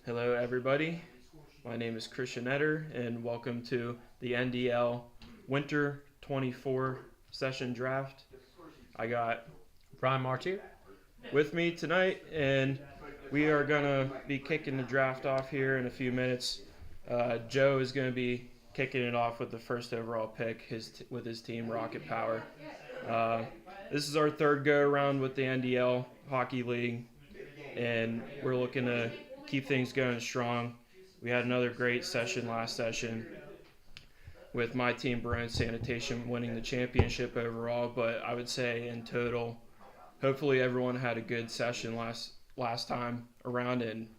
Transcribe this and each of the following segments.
Hello, everybody. My name is Christian Etter, and welcome to the NDL Winter 24 session draft. I got Brian March here. with me tonight, and we are going to be kicking the draft off here in a few minutes. Joe is going to be kicking it off with the first overall pick with his team, Rocket Power. This is our third go-around with the NDL Hockey League, and we're looking to keep things going strong. We had another great session last session with my team, Barone Sanitation, winning the championship overall. But I would say in total, hopefully everyone had a good session last time around, and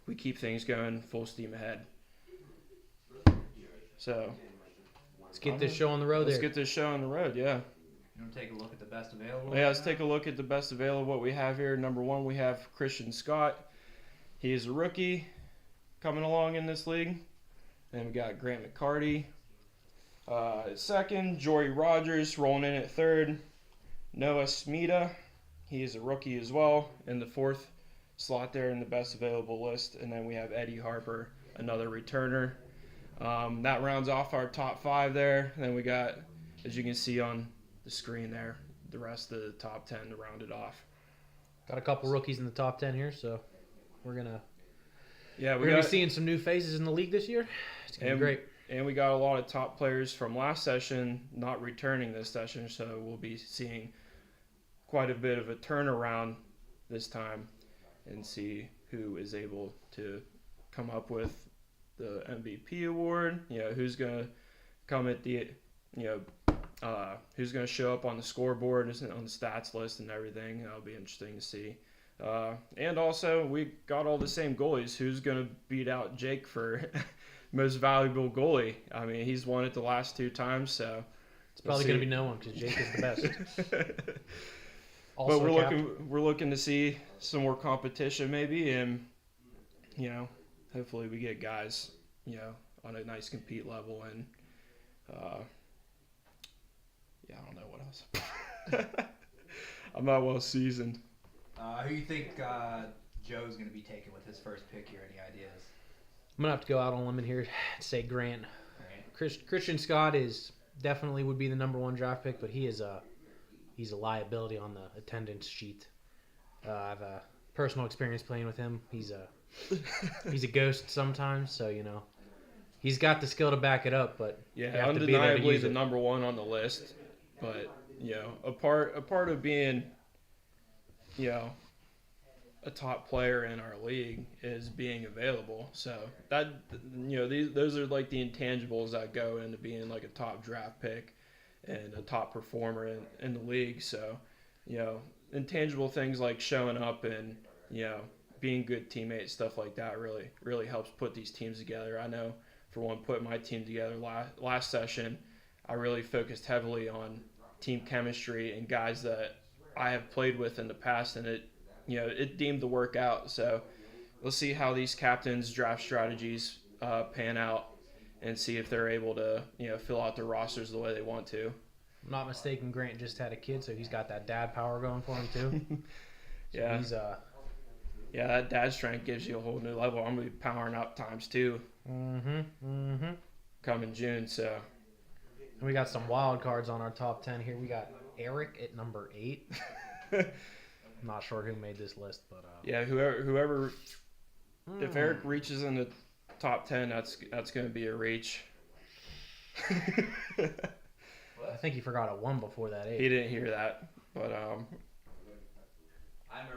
we keep things going full steam ahead. So let's get this show on the road. Let's get this show on the road, yeah. You want to take a look at the best available? Yeah, let's take a look at the best available. What we have here, number one, we have Christian Scott. He is a rookie coming along in this league. Then we got Grant McCarty. Second, Jory Rogers rolling in at third. Noah Smita, he is a rookie as well in the fourth slot there in the best available list. And then we have Eddie Harper, another returner. That rounds off our top five there. And then we got, as you can see on the screen there, the rest of the top 10 to round it off. Got a couple rookies in the top 10 here, so we're gonna be seeing some new faces in the league this year. It's gonna be great. And we got a lot of top players from last session not returning this session, so we'll be seeing quite a bit of a turnaround this time and see who is able to come up with the MVP award. Who's gonna come at the who's going to show up on the scoreboard and on the stats list and everything. That'll be interesting to see. And also, we got all the same goalies. Who's going to beat out Jake for most valuable goalie? I mean, he's won it the last two times, so it's probably going to be no one because Jake is the best. But we're looking to see some more competition maybe, and hopefully we get guys on a nice compete level and. I don't know what else. I'm not well seasoned. Who you think Joe's going to be taking with his first pick here? Any ideas? I'm going to have to go out on a limb here and say Grant. Christian Scott definitely would be the number one draft pick, but he's a liability on the attendance sheet. I have a personal experience playing with him. He's a ghost sometimes, so he's got the skill to back it up, but undeniably the number one on the list. But a part of being a top player in our league is being available. So that those are like the intangibles that go into being like a top draft pick and a top performer in the league. So intangible things like showing up and being good teammates, stuff like that really helps put these teams together. I know for one, putting my team together last session, I really focused heavily on team chemistry and guys that I have played with in the past, and it deemed to work out. So we'll see how these captains' draft strategies pan out and see if they're able to fill out their rosters the way they want to. I'm not mistaken, Grant just had a kid, so he's got that dad power going for him too. Yeah. So that dad strength gives you a whole new level. I'm gonna be powering up times two. Coming June, so. And we got some wild cards on our top 10 here. We got Eric at number 8. I'm not sure who made this list, but whoever if Eric reaches in the top 10, that's going to be a reach. I think he forgot a 1 before that 8. He didn't hear that, but I'm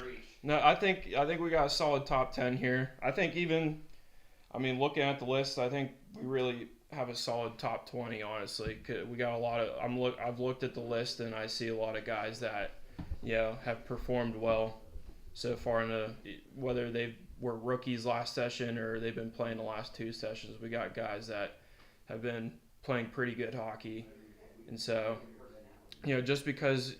a reach. No, I think we got a solid top 10 here. I think looking at the list, I think we really have a solid top 20, honestly. We got a lot of I've looked at the list and I see a lot of guys that have performed well so far whether they were rookies last session or they've been playing the last two sessions. We got guys that have been playing pretty good hockey. And so just because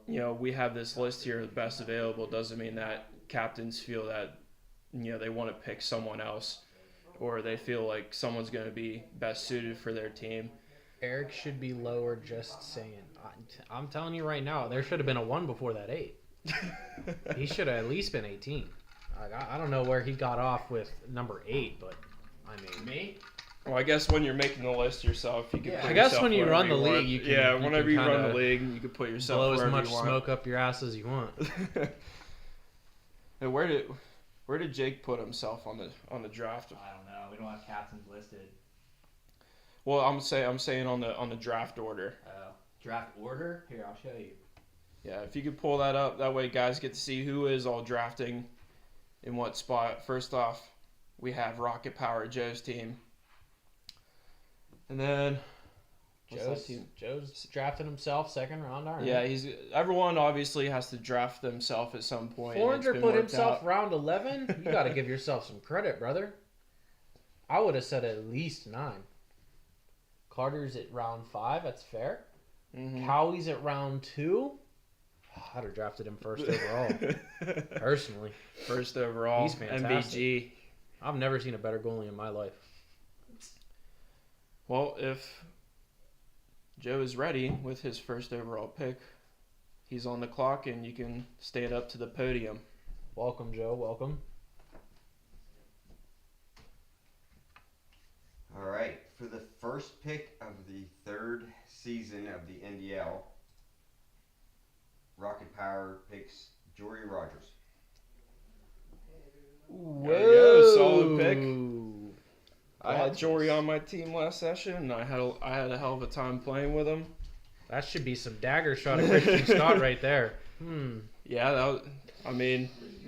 we have this list here, the best available, doesn't mean that captains feel that they want to pick someone else or they feel like someone's going to be best suited for their team. Eric should be lower, just saying. I'm telling you right now, there should have been a 1 before that 8. He should have at least been 18. I don't know where he got off with number 8, but I mean, Me? Well, I guess when you're making the list yourself, you can. Yeah. Put I guess yourself when you wherever run the want. league, you can. Yeah, you whenever can you run kinda the league, you can put yourself blow as wherever much you want. smoke up your ass as you want. And where did Jake put himself on the draft? I don't know. We don't have captains listed. Well, I'm saying on the draft order. Draft order? Here, I'll show you. Yeah, if you could pull that up, that way guys get to see who is all drafting in what spot. First off, we have Rocket Power, Joe's team. And then what's that team? Joe's drafted himself second round, aren't Yeah, everyone obviously has to draft themselves at some point. and it's 400 been put worked himself out. round 11. You got to give yourself some credit, brother. I would have said at least 9. Carter's at round 5. That's fair. Mhm. Cowie's at round 2. I'd have drafted him first overall. Personally, First overall, He's fantastic. MVG. I've never seen a better goalie in my life. Well, if Joe is ready with his first overall pick, he's on the clock and you can stand up to the podium. Welcome, Joe. Welcome. All right, for the first pick of the 3rd season of the NDL, Rocket Power picks Jory Rogers. There you go, solid pick. Whoa. I had Jory on my team last session, and I had a hell of a time playing with him. That should be some dagger shot of Christian Scott right there. Yeah,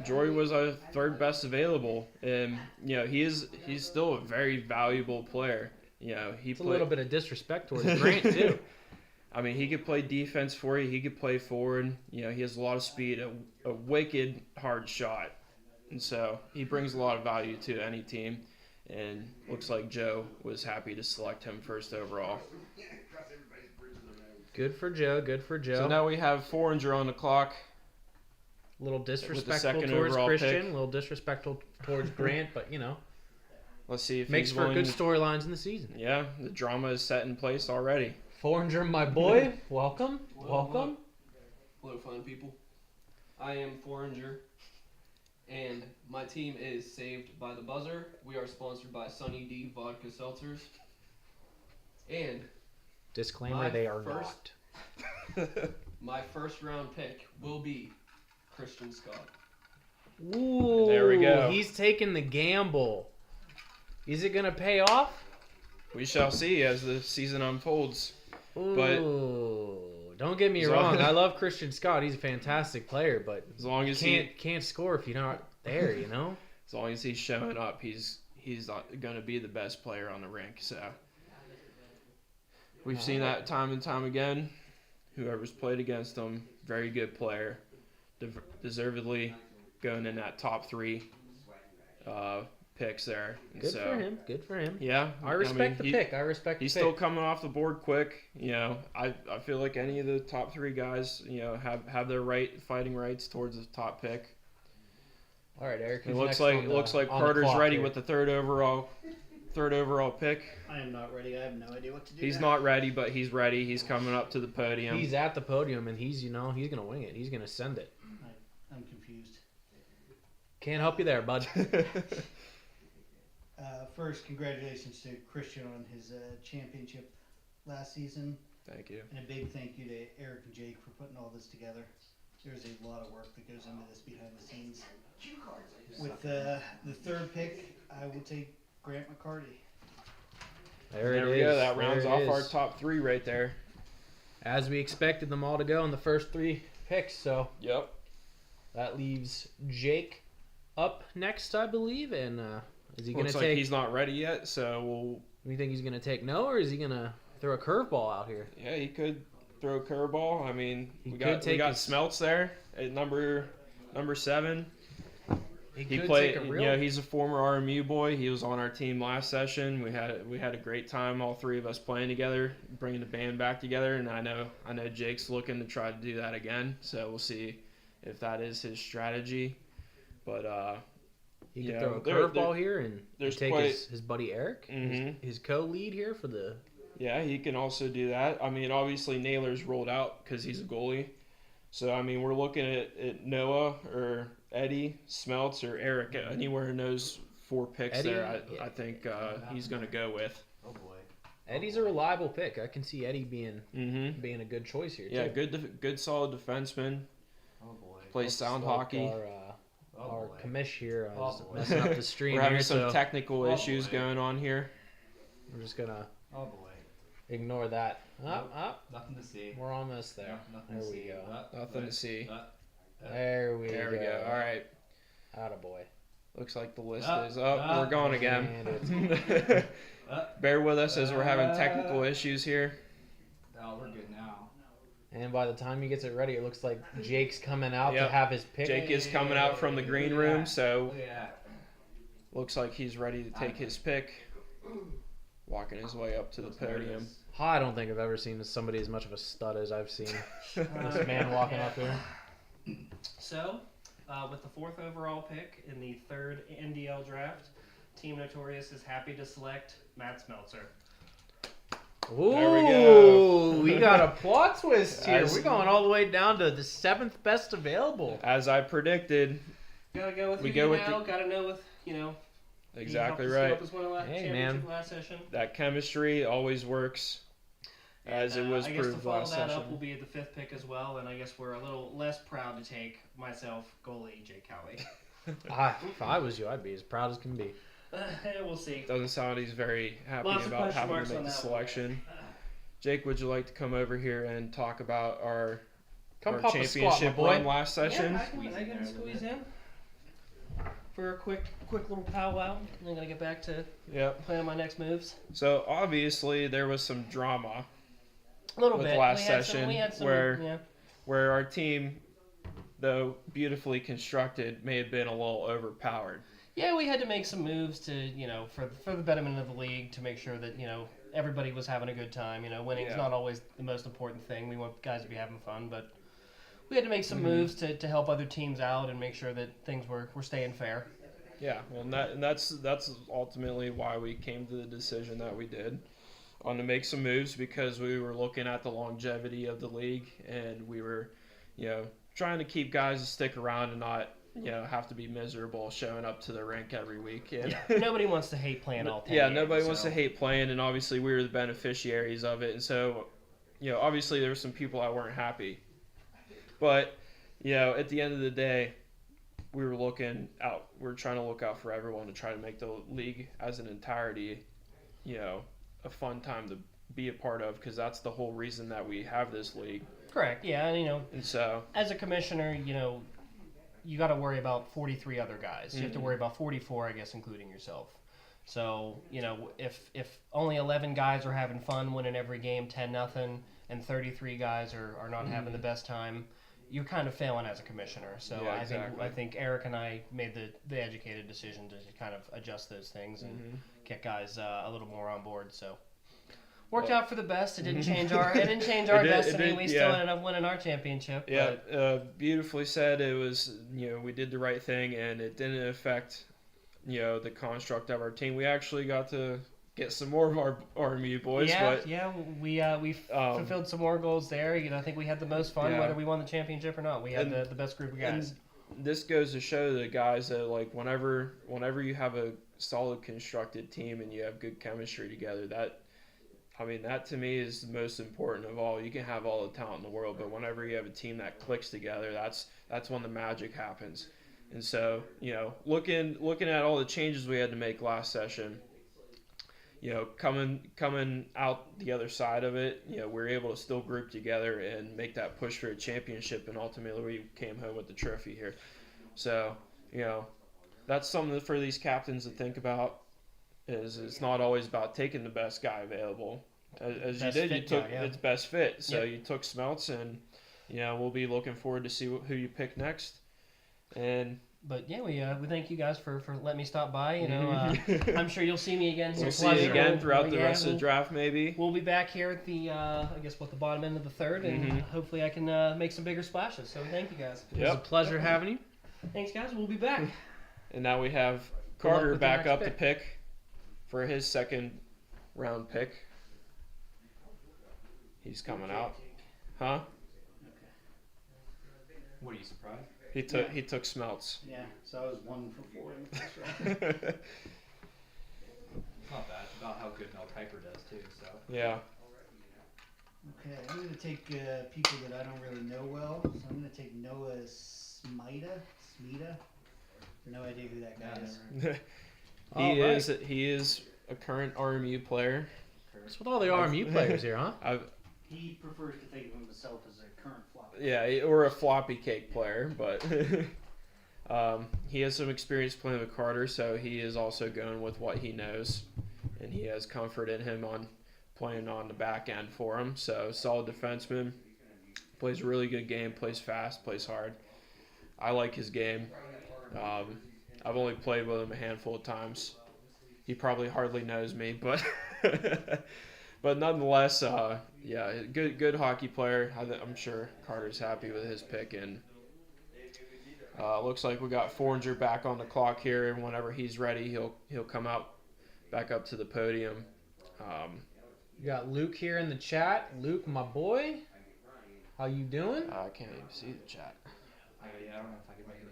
Jory was our 3rd best available, and he's still a very valuable player. It's a little bit of disrespect towards Grant too. I mean, he could play defense for you. He could play forward. He has a lot of speed, a wicked hard shot, and so he brings a lot of value to any team. And looks like Joe was happy to select him first overall. Good for Joe. Good for Joe. So now we have 400 on the clock. A little disrespectful second towards overall Christian, pick. a little disrespectful towards Grant, but Let's see if makes he's for willing. good storylines in the season. Yeah, the drama is set in place already. 400, my boy. Welcome. Welcome. Hello, fine people. I am Foreigner, and my team is Saved by the Buzzer. We are sponsored by Sunny D Vodka Seltzers. And Disclaimer: My they are first- not. my first round pick will be Christian Scott. Ooh, There we go. He's taking the gamble. Is it gonna pay off? We shall see as the season unfolds. Ooh, don't get me As wrong. long- I love Christian Scott. He's fantastic player, but As long as can't score if you're not there. as long as he's showing up, he's going to be the best player on the rink. So we've seen that time and time again. Whoever's played against him, very good player, deservedly going in that top 3 picks there. And Good for him. Good for him. Yeah, I respect the pick. I respect He's the still pick. coming off the board quick. I feel like any of the top 3 guys, have their fighting rights towards the top pick. All right, Eric. It who's looks next like on it the- looks like on the Carter's clock ready here? with the third overall pick. I am not ready. I have no idea what to do. He's now. not ready, but he's ready. He's coming up to the podium. He's at the podium, and he's gonna wing it. He's gonna send it. I'm confused. Can't help you there, bud. First, congratulations to Christian on his championship last season, Thank you. and a big thank you to Eric and Jake for putting all this together. There's a lot of work that goes into this behind the scenes. With the 3rd pick, I will take Grant McCarty. There There it we is. go. That There rounds it off is. our top 3 right there. As we expected them all to go in the first 3 picks, so Yep. that leaves Jake up next, I believe. And is he gonna Looks like take? he's not ready yet, so You think he's gonna take no, or is he gonna throw a curveball out here? he could throw a curveball. I mean, He we could got take his- Smelts there at number 7. He could played. take a real. He's a former RMU boy. He was on our team last session. We had a great time, all 3 of us playing together, bringing the band back together. And I know Jake's looking to try to do that again. So we'll see if that is his strategy. But He could yeah, throw a there- curveball here and there's take quite- his buddy Eric, Mhm. his co-lead here for the. yeah, he can also do that. I mean, obviously Naylor's rolled out because he's a goalie. So I mean, we're looking at Noah or Eddie, Smelts, or Eric, anywhere in those 4 picks Eddie, there, yeah. I think he's going to go with. Oh boy. Eddie's a reliable pick. I can see Eddie being Mm-hmm. a good choice here. Yeah, too. good solid defenseman. Oh boy. Plays sound Looks like hockey. Oh Our boy. commish here Oh, is boy. messing up the stream We're having here, some so technical Oh, issues boy. going on here. we're just gonna Oh boy. ignore that. Up, up. Nothing to see. We're almost there. Nothing There to we see. go. Nothing to see. There we There we go. All right. Attaboy. Looks like the list Up, is up. up, We're gone again. Bear with us as we're having technical issues here. Oh, we're good now. And by the time he gets it ready, it looks like Jake's coming out to Yep. have his pick. Jake is coming out from the green room, so Look at that. looks like he's ready to take his pick. Walking his way up to the podium. I don't think I've ever seen somebody as much of a stud as I've seen this man walking up here. So, with the 4th overall pick in the 3rd NDL draft, Team Notorious is happy to select Matt Smeltzer. Ooh, There we go. we got a plot twist here. As- We're going all the way down to the 7th best available. As I predicted, Gotta go with We who go you with know. Gotta know with exactly he right. helped us win a Hey, championship man. last session. That chemistry always works, as And, it was I guess to proved follow last that session. up will be the 5th pick as well, and I guess we're a little less proud to take myself, goalie Jake Cowie. If I was you, I'd be as proud as can be. We'll see. Doesn't sound he's very happy Lots of about question having marks to make on the that one. selection. Jake, would you like to come over here and talk about our Come pop a squat, my championship boy. run last session? Yeah, I can squeeze in for a quick little powwow. I'm gonna get back to Yep. planning my next moves. So obviously there was some drama A little with bit. last we had session we had some, where yeah. where our team, though beautifully constructed, may have been a little overpowered. Yeah, we had to make some moves to, for the betterment of the league to make sure that, everybody was having a good time. Winning's Yeah. not always the most important thing. We want guys to be having fun, but we had to make some Mm-hmm. moves to help other teams out and make sure that things were staying fair. Yeah, well, and that's ultimately why we came to the decision that we did on to make some moves, because we were looking at the longevity of the league, and we were, trying to keep guys to stick around and not, have to be miserable showing up to the rink every week. And Nobody wants to hate playing all 10 yeah, games, nobody wants so- to hate playing, and obviously we were the beneficiaries of it, and so, obviously there were some people that weren't happy, but, at the end of the day, we were looking out. We were trying to look out for everyone to try to make the league as an entirety, a fun time to be a part of, because that's the whole reason that we have this league. Correct, yeah, and, And so, as a commissioner, you got to worry about 43 other guys. You have to worry about 44, I guess, including yourself. So, if only 11 guys are having fun winning every game 10-0, and 33 guys are not having the best time, you're kind of failing as a commissioner. So Yeah, I exactly. think Eric and I made the educated decision to kind of adjust those things and get guys a little more on board. So worked out for the best. It didn't change our It did- destiny. it We did, still yeah. ended up winning our championship. yeah, but beautifully said. It was, we did the right thing, and it didn't affect, the construct of our team. We actually got to get some more of our RMU boys, but we fulfilled some more goals there. I think we had the most fun, Yeah. whether we won the championship or not. We had And- the best group of guys. And this goes to show the guys that, like, whenever you have a solid constructed team and you have good chemistry together, that to me is the most important of all. You can have all the talent in the world, but whenever you have a team that clicks together, that's when the magic happens. And so, looking at all the changes we had to make last session, coming out the other side of it, we were able to still group together and make that push for a championship, and ultimately we came home with the trophy here. So, that's something for these captains to think about. Is it's not always about taking the best guy available. As you Best did, you fit took guy, yeah. its best fit. So Yep. you took Smelts, and we'll be looking forward to see who you pick next. And But yeah, we thank you guys for letting me stop by. I'm sure you'll see me again here. we'll see you again We'll- throughout the yeah, rest of the we'll- draft, maybe. We'll be back here at the the bottom end of the 3rd, and Mhm. hopefully I can make some bigger splashes. So thank you guys. It was a Yep. pleasure having you. Thanks guys. We'll be back. And now we have Good luck Carter with your back next up to pick. pick for his second round pick. He's coming out. Huh? What are you surprised? He took Smelts. Yeah, so I was 1 for 4 in the first round. It's not bad. It's about how good Mel Kiper does too. So Yeah. Okay, I'm going to take people that I don't really know well. So I'm going to take Noah Smida. No idea who that guy is. He is a current RMU player. What's with all the RMU players here, huh? He prefers to think of himself as a current flop. Yeah, or a floppy cake player, but he has some experience playing with Carter, so he is also going with what he knows, and he has comfort in him on playing on the back end for him. So solid defenseman, plays a really good game, plays fast, plays hard. I like his game. I've only played with him a handful of times. He probably hardly knows me, but but nonetheless, yeah, good hockey player. I'm sure Carter's happy with his pick, and looks like we got Forringer back on the clock here, and whenever he's ready, he'll come out back up to the podium. You got Luke here in the chat. Luke, my boy, how you doing? I can't even see the chat. I don't know if I can make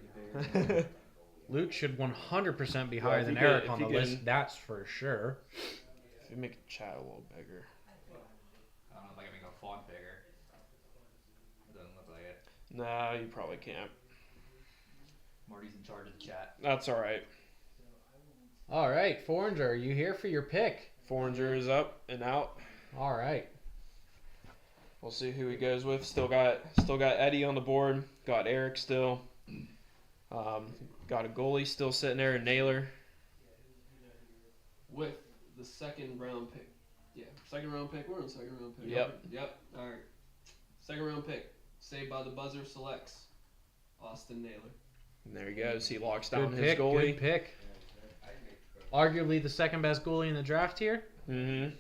it any bigger. Luke should 100% be Yeah, higher if than you could- Eric if on you the can- list. That's for sure. If you make the chat a little bigger. I don't know if I can make a font bigger. It doesn't look like it. No, you probably can't. Marty's in charge of the chat. That's all right. All right, Forringer, are you here for your pick? Forringer is up and out. All right. We'll see who he goes with. Still got Eddie on the board. Got Eric still. Got a goalie still sitting there, and Naylor. With the second round pick. Yeah, second round pick. We're on second round pick. Yep. Yep. All right. Second round pick. Saved by the buzzer selects Austin Naylor. And there he goes. He locks down Good his pick. goalie. Good pick. Arguably the second best goalie in the draft here. Mm-hmm.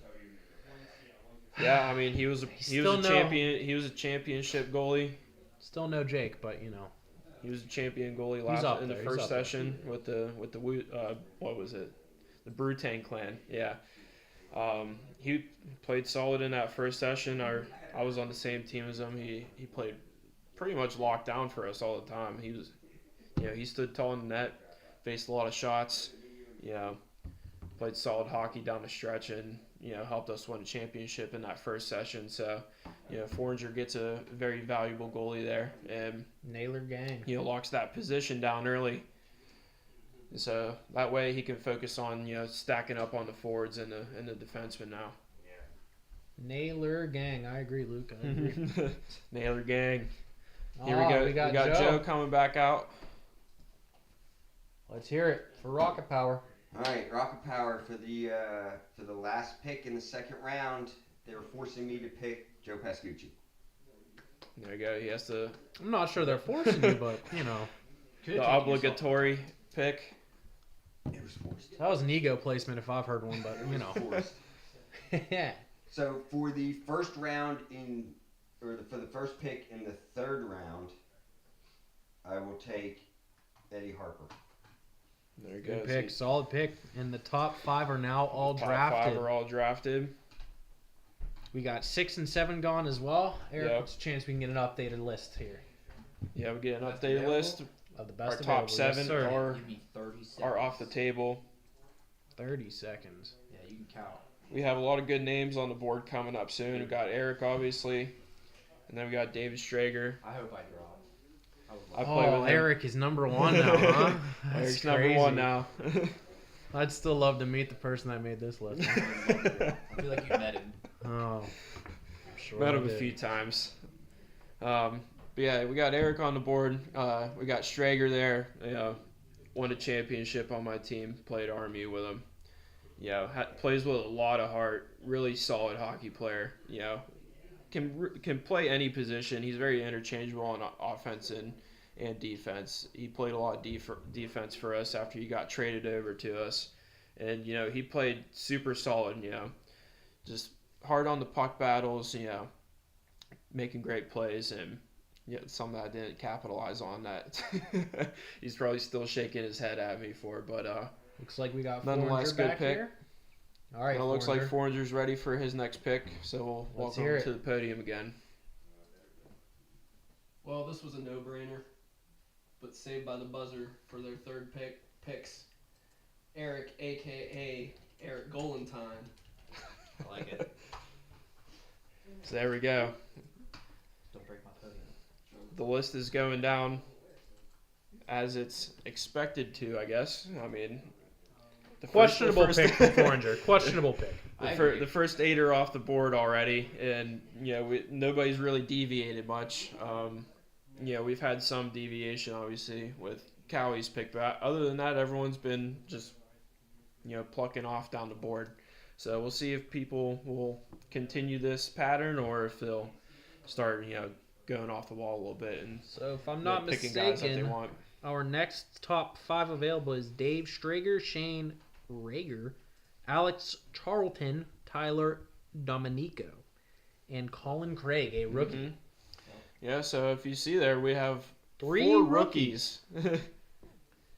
Yeah, I mean he was a Still no- champion. He was a championship goalie. Still no Jake, but you know. He was a champion goalie up in the there, he's first up there. session with the what was it? The Brutang clan. Yeah. He played solid in that first session. I was on the same team as him. He played pretty much locked down for us all the time. He was, he stood tall in the net, faced a lot of shots. Played solid hockey down the stretch, and helped us win a championship in that first session. So, Forringer gets a very valuable goalie there, and Naylor gang. locks that position down early. So that way he can focus on stacking up on the forwards and the defensemen now. Naylor gang. I agree, Luke. I agree. Naylor gang. Here Ah, we go. We got Joe coming back out. Let's hear it for Rocket Power. All right, Rocket Power for the last pick in the second round. They were forcing me to pick Joe Pascucci. There you go. He has to I'm not sure they're forcing you, but the obligatory pick. It was forced. that was an ego placement if I've heard one. But Forced. yeah. So for the first round for the first pick in the third round, I will take Eddie Harper. There he Good goes. pick, solid pick. And the top 5 are now all Top drafted. 5 are all drafted. We got 6 and 7 gone as well. Eric, Yep. what's a chance we can get an updated list here Yeah, we get an Best updated available? list. of the Our best top available? 7 Yes, sir. are Give me 30 seconds. off the table. 30 seconds. Yeah, you can count. We have a lot of good names on the board coming up soon. We got Eric, obviously, and then we got David Strager. I hope I draw. I would I love play Oh, with him. Eric is number 1 now, huh? That's Eric's number crazy. 1 now. I'd still love to meet the person that made this list. I feel like you met him. Oh, I'm sure Met I him a did. few times. But yeah, we got Eric on the board. We got Strager there. Won a championship on my team. Played RMU with him. Plays with a lot of heart. Really solid hockey player. Can play any position. He's very interchangeable on offense and defense. He played a lot of defense for us after he got traded over to us. And, he played super solid, just hard on the puck battles, making great plays, and something that I didn't capitalize on that he's probably still shaking his head at me for, but Looks like we got Nonetheless, Forringer good back pick. here. All right, it looks like Forringer. Forringer's ready for his next pick, so we'll Let's welcome hear him it. to the podium again. Well, this was a no-brainer but saved by the buzzer for their third picks Eric, aka Eric Golentine. I like it. So there we go. Don't break my podium. The list is going down as it's expected to, I guess. I mean, Questionable first, pick from Foreigner. Questionable pick. the first 8 are off the board already, and nobody's really deviated much. We've had some deviation, obviously, with Cowie's pick, but other than that, everyone's been just plucking off down the board. So we'll see if people will continue this pattern or if they'll start going off the wall a little bit and So if I'm not picking guys that they mistaken, want. our next top 5 available is Dave Strager, Shane Rager, Alex Charlton, Tyler Domenico, and Colin Craig, a rookie. Mhm. Yeah, so if you see there, we have Three 4 rookies. rookies.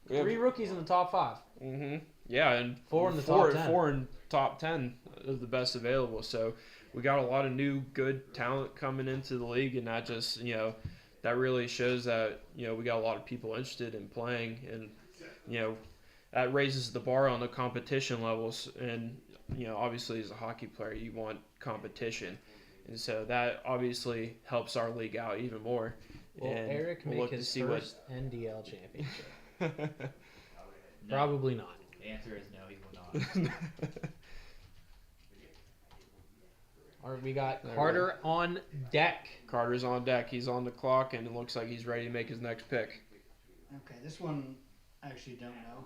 We have- 3 rookies in the top 5. Yeah, and 4 in the top 10. 4 in top 10 of the best available. So we got a lot of new good talent coming into the league, and that just that really shows that we got a lot of people interested in playing, and that raises the bar on the competition levels. And obviously as a hockey player, you want competition, and so that obviously helps our league out even more. Will And Eric we'll make look to his see first NDL championship? No. Probably not. The answer is no, he will not. All right, we got There we Carter on deck. Carter's on deck. He's on the clock, and it looks like he's ready to make his next pick. Okay, this one I actually don't know,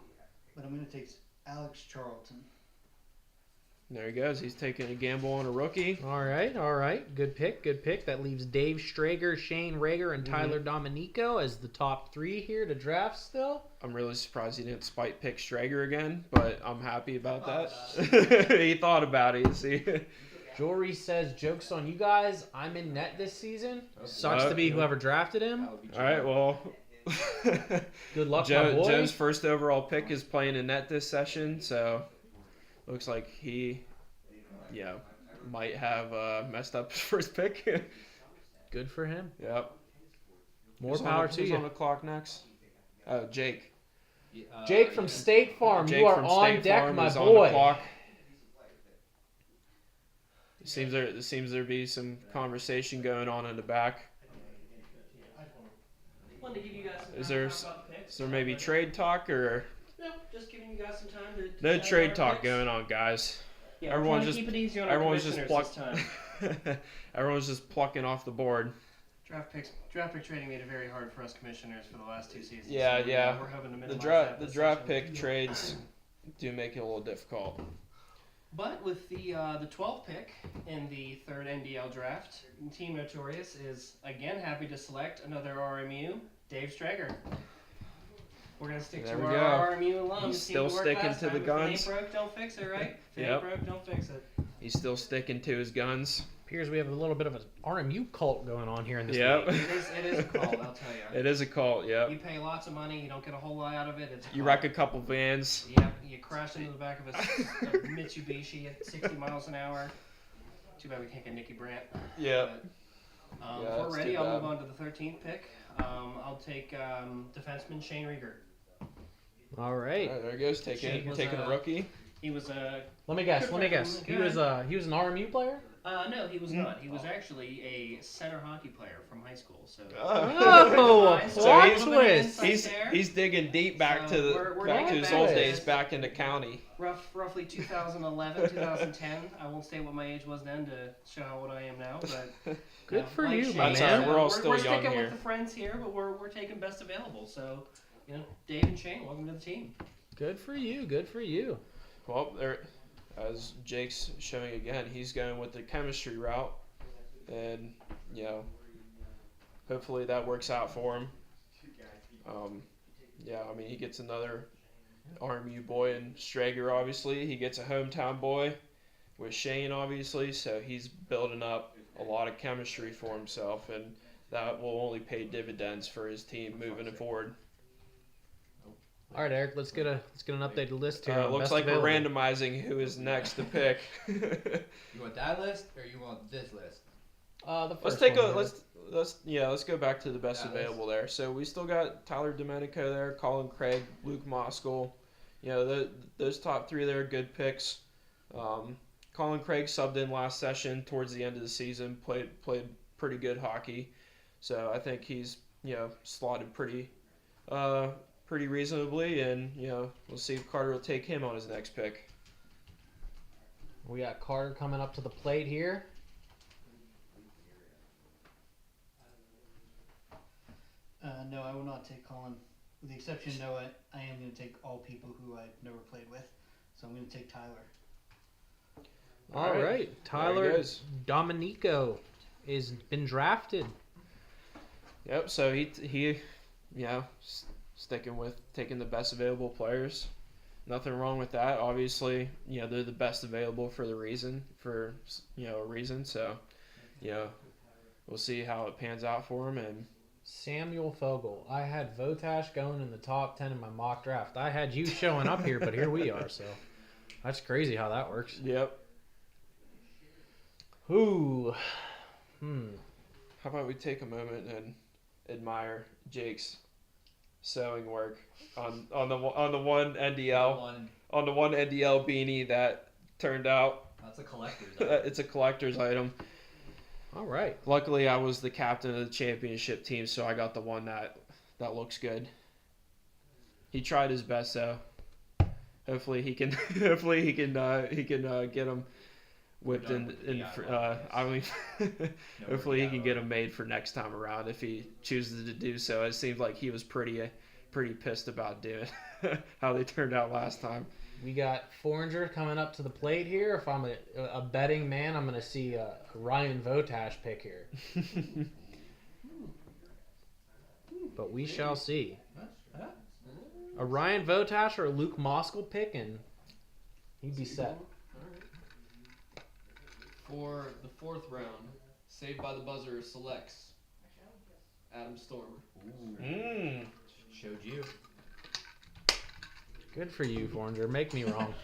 but I'm going to take Alex Charlton. There he goes. He's taking a gamble on a rookie. All right. Good pick. That leaves Dave Strager, Shane Rager, and Tyler Domenico as the top 3 here to draft still. I'm really surprised he didn't spite pick Strager again, but I'm happy about that. He thought about it, you see. Jory says, joke's on you guys. I'm in net this season. Sucks to be whoever drafted him. That would be All right, well. Good luck, my boy. Joe's first overall pick is playing in net this session, so looks like he, might have messed up his first pick. Good for him. Yep. More Who's power on, to who's you. on the clock next? Oh, Jake. Jake from State Farm, Jake you are from on State deck, Farm my is on the boy. clock. It seems there be some conversation going on in the back. Wanted to give you guys some Is time there to talk about the picks. Is there maybe trade talk or No, just giving you guys some time to no chat trade about our talk picks. going on, guys? Yeah, Everyone's we're trying to keep it easy on our Everyone's just commissioners this time. Everyone's just plucking off the board. Draft pick trading made it very hard for us commissioners for the last 2 seasons. Yeah, so yeah. We're hoping to The minimize draft that the this draft season. pick trades do make it a little difficult. But with the 12th pick in the 3rd NDL draft, Team Notorious is again happy to select another RMU, Dave Strager. We're gonna stick There to we our go. RMU alum. He's It seemed still to work sticking last to the time. If guns. it ain't broke, don't fix it, right? If it Yep. ain't broke, don't fix it. He's still sticking to his guns. Appears we have a little bit of an RMU cult going on here in this Yep. league. It is a call, I'll tell you. It is a cult, yep. You pay lots of money, you don't get a whole lot out of it. It's a You call. wrap a couple vans. Yep, you crash into the back of a Mitsubishi at 60 miles an hour. Too bad we can't get Nicky Brandt. Yep. But, Yeah, if we're that's ready, too I'll bad. move on to the 13th pick. I'll take defenseman Shane Rieger. All right. There he goes, Shane taking was, a rookie. He was a Let me guess. Good for him. He was an RMU player. no, he was not. He was actually a center hockey player from high school. So Oh, a So plot he's- twist. He's digging deep back So to we're back to digging his back old to days this. back in the county. roughly 2011, 2010. I won't say what my age was then to show how old I am now, but Good for like you, Shane man. That's all right, we're all said, still we're young sticking here. with the friends here, but we're taking best available. So, Dave and Shane, welcome to the team. Good for you. Good for you. Well, there, as Jake's showing again, he's going with the chemistry route, and hopefully that works out for him. I mean, he gets another RMU boy in Strager. Obviously, he gets a hometown boy with Shane. Obviously, so he's building up a lot of chemistry for himself, and that will only pay dividends for his team moving forward. All right, Eric. Let's get an updated list here. on Looks best like available. we're randomizing who is next to pick. You want that list or you want this list? The Let's first take one a here. let's go back to the best Yeah, let's- available there. So we still got Tyler Domenico there, Colin Craig, Luke Moskal. Those top three there are good picks. Colin Craig subbed in last session towards the end of the season, played pretty good hockey. So I think he's slotted pretty reasonably, and we'll see if Carter will take him on his next pick. We got Carter coming up to the plate here. No, I will not take Colin. With the exception, no, I am going to take all people who I've never played with. So I'm going to take Tyler. All right. There he Tyler goes. Domenico is been drafted. Yep. So he sticking with taking the best available players. Nothing wrong with that. Obviously, they're the best available for a reason. So, we'll see how it pans out for him. And Samuel Fogel. I had Votash going in the top 10 in my mock draft. I had you showing up here, but here we are. So that's crazy how that works. yep. Ooh. How about we take a moment and admire Jake's sewing work on the one NDL on the one NDL beanie that turned out That's a collector's. it's a collector's item. All right. Luckily, I was the captain of the championship team, so I got the one that looks good. He tried his best, though. Hopefully, he can. Hopefully, he can get him whipped hopefully, he can get him made for next time around if he chooses to do so. It seems like he was pretty pissed about doing how they turned out last time. We got Foreigner coming up to the plate here. If I'm a betting man, I'm going to see a Ryan Votash pick here. But we shall see. A Ryan Votash or a Luke Moskal pick, and he'd be set. For the fourth round, Saved by the Buzzer selects Adam Stormer. Showed you. Good for you, Foreigner. Make me wrong.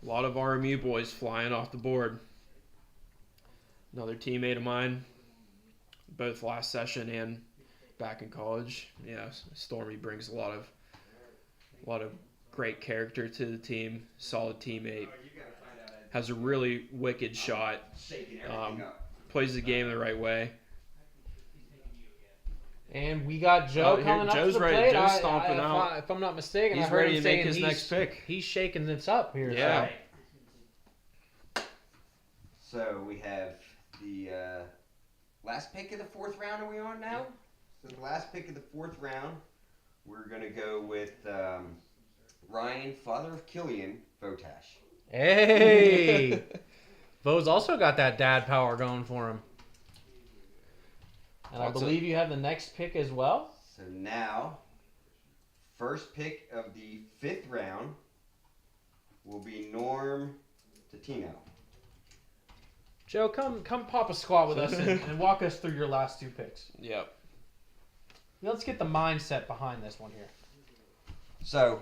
A lot of RMU boys flying off the board. Another teammate of mine, both last session and back in college. Yeah, Stormy brings a lot of great character to the team. Solid teammate. Has a really wicked shot. Plays the game the right way. And we got Joe Here, coming up Joe's to the ready. plate. Joe's stomping if out. if I'm not mistaken, He's I heard ready him to make saying his he's, next pick. He's shaking this up here. Yeah. So we have the last pick of the fourth round. Are we on now? So the last pick of the fourth round, we're gonna go with Ryan, father of Killian, Votash. Hey! Vo's also got that dad power going for him. And I That's believe you have the next pick as well. So now, first pick of the fifth round will be Norm Tatino. Joe, come pop a squat with us and walk us through your last two picks. Yep. Let's get the mindset behind this one here. So,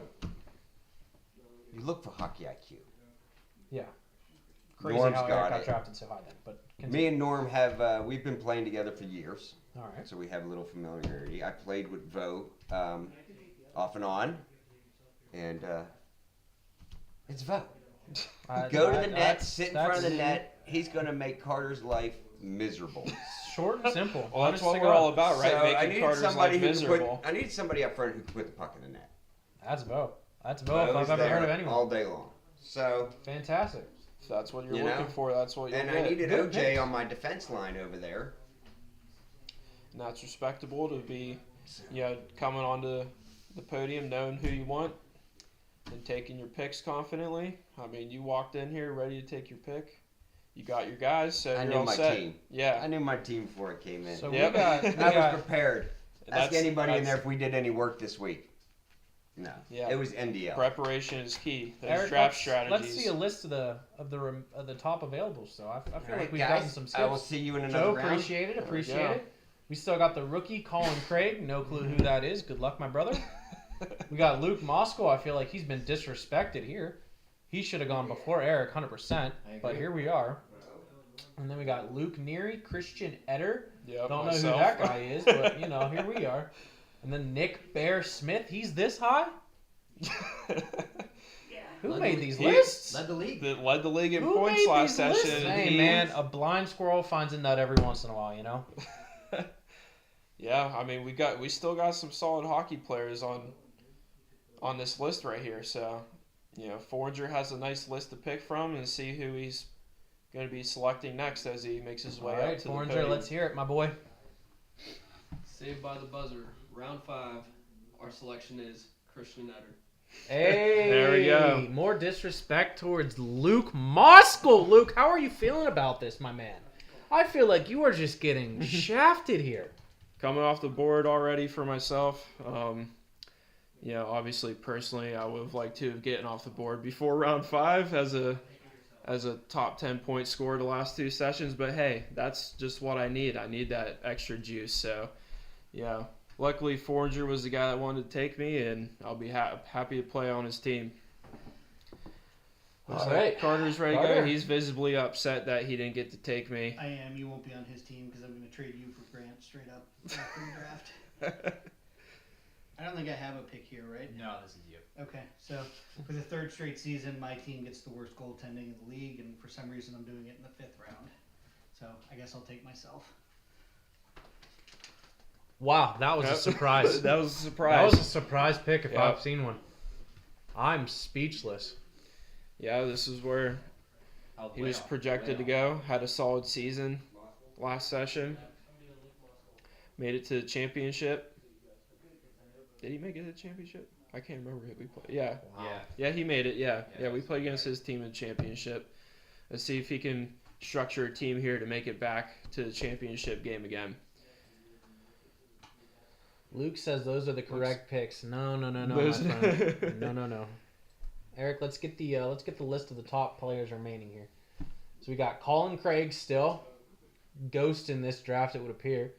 you look for hockey IQ. Yeah. Crazy Norm's how got Eric got it. drafted so high then. But Me continue. and Norm have, we've been playing together for years. All right. So we have a little familiarity. I played with Vo off and on, and it's Vo. Go to the net, sit in front of the net. He's going to make Carter's life miserable. Short and simple. Well, that's Honest what to we're God. all about, right? So I Making needed Carter's somebody life who miserable. I needed somebody up front who could put the puck in the net. That's Vo. That's Vo if Vo's I've ever heard of there anyone. all day long. So, Fantastic. If that's what you're You looking know? for, that's what you'll and get. I needed Good OJ picks. on my defense line over there. And that's respectable to be, coming onto the podium, knowing who you want, and taking your picks confidently. I mean, you walked in here ready to take your pick. You got your guys, so I you're knew all my set. team. Yeah. I knew my team before it came in. So Yep. we got I was prepared. And Ask that's- anybody in that's- there if we did any work this week. No. Yeah. It was NDL. Preparation is key. Those Eric, draft let's strategies. see a list of the top availables. So I feel All right, like we've guys, gotten some I will skips. see you in another Joe, round. appreciate it. There we Appreciate go. it. We still got the rookie Colin Craig. No clue who that is. Good luck, my brother. We got Luke Moskal. I feel like he's been disrespected here. He should have gone before Eric, 100%. But here we are. And then we got Luke Neary, Christian Etter. Yep, Don't myself. know who that guy is, but here we are. And then Nick Bear Smith. He's this high? Who Led made the- these he- lists? Led the league. That led the league in Who points made last these lists? session. Hey, He- man, a blind squirrel finds a nut every once in a while, Yeah, I mean we still got some solid hockey players on this list right here. So, Forager has a nice list to pick from and see who he's going to be selecting next as he makes his way All up right, to Foranger, the podium. let's hear it, my boy. Saved by the buzzer. Round 5. Our selection is Christian Etter. Hey, There we go. More disrespect towards Luke Moskal. Luke, how are you feeling about this, my man? I feel like you are just getting shafted here. Coming off the board already for myself. Obviously, personally, I would have liked to have gotten off the board before round 5 as a top 10 point scorer the last 2 sessions. But hey, that's just what I need. I need that extra juice. So, yeah. Luckily, Forager was the guy that wanted to take me, and I'll be happy to play on his team. Looks All like right. Carter's ready to go. Carter. He's visibly upset that he didn't get to take me. I am. You won't be on his team because I'm going to trade you for Grant straight up after the draft. I don't think I have a pick here, right? No, this is you. Okay, so for the 3rd straight season, my team gets the worst goaltending in the league, and for some reason I'm doing it in the 5th round. So I guess I'll take myself. Wow, that was a Yep. surprise. That was a surprise. That was a surprise pick if Yep. I've seen one. I'm speechless. Yeah, this is where he was projected to go. Had a solid season last session. Made it to the championship. Did he make it to the championship? I can't remember who we played. Yeah. Yeah. Yeah, he made it. Yeah. We played against his team in the championship. Let's see if he can structure a team here to make it back to the championship game again. Luke says those are the correct picks. No, my Those- friend. No. Eric, let's get the list of the top players remaining here. So we got Colin Craig still, ghost in this draft it would appear.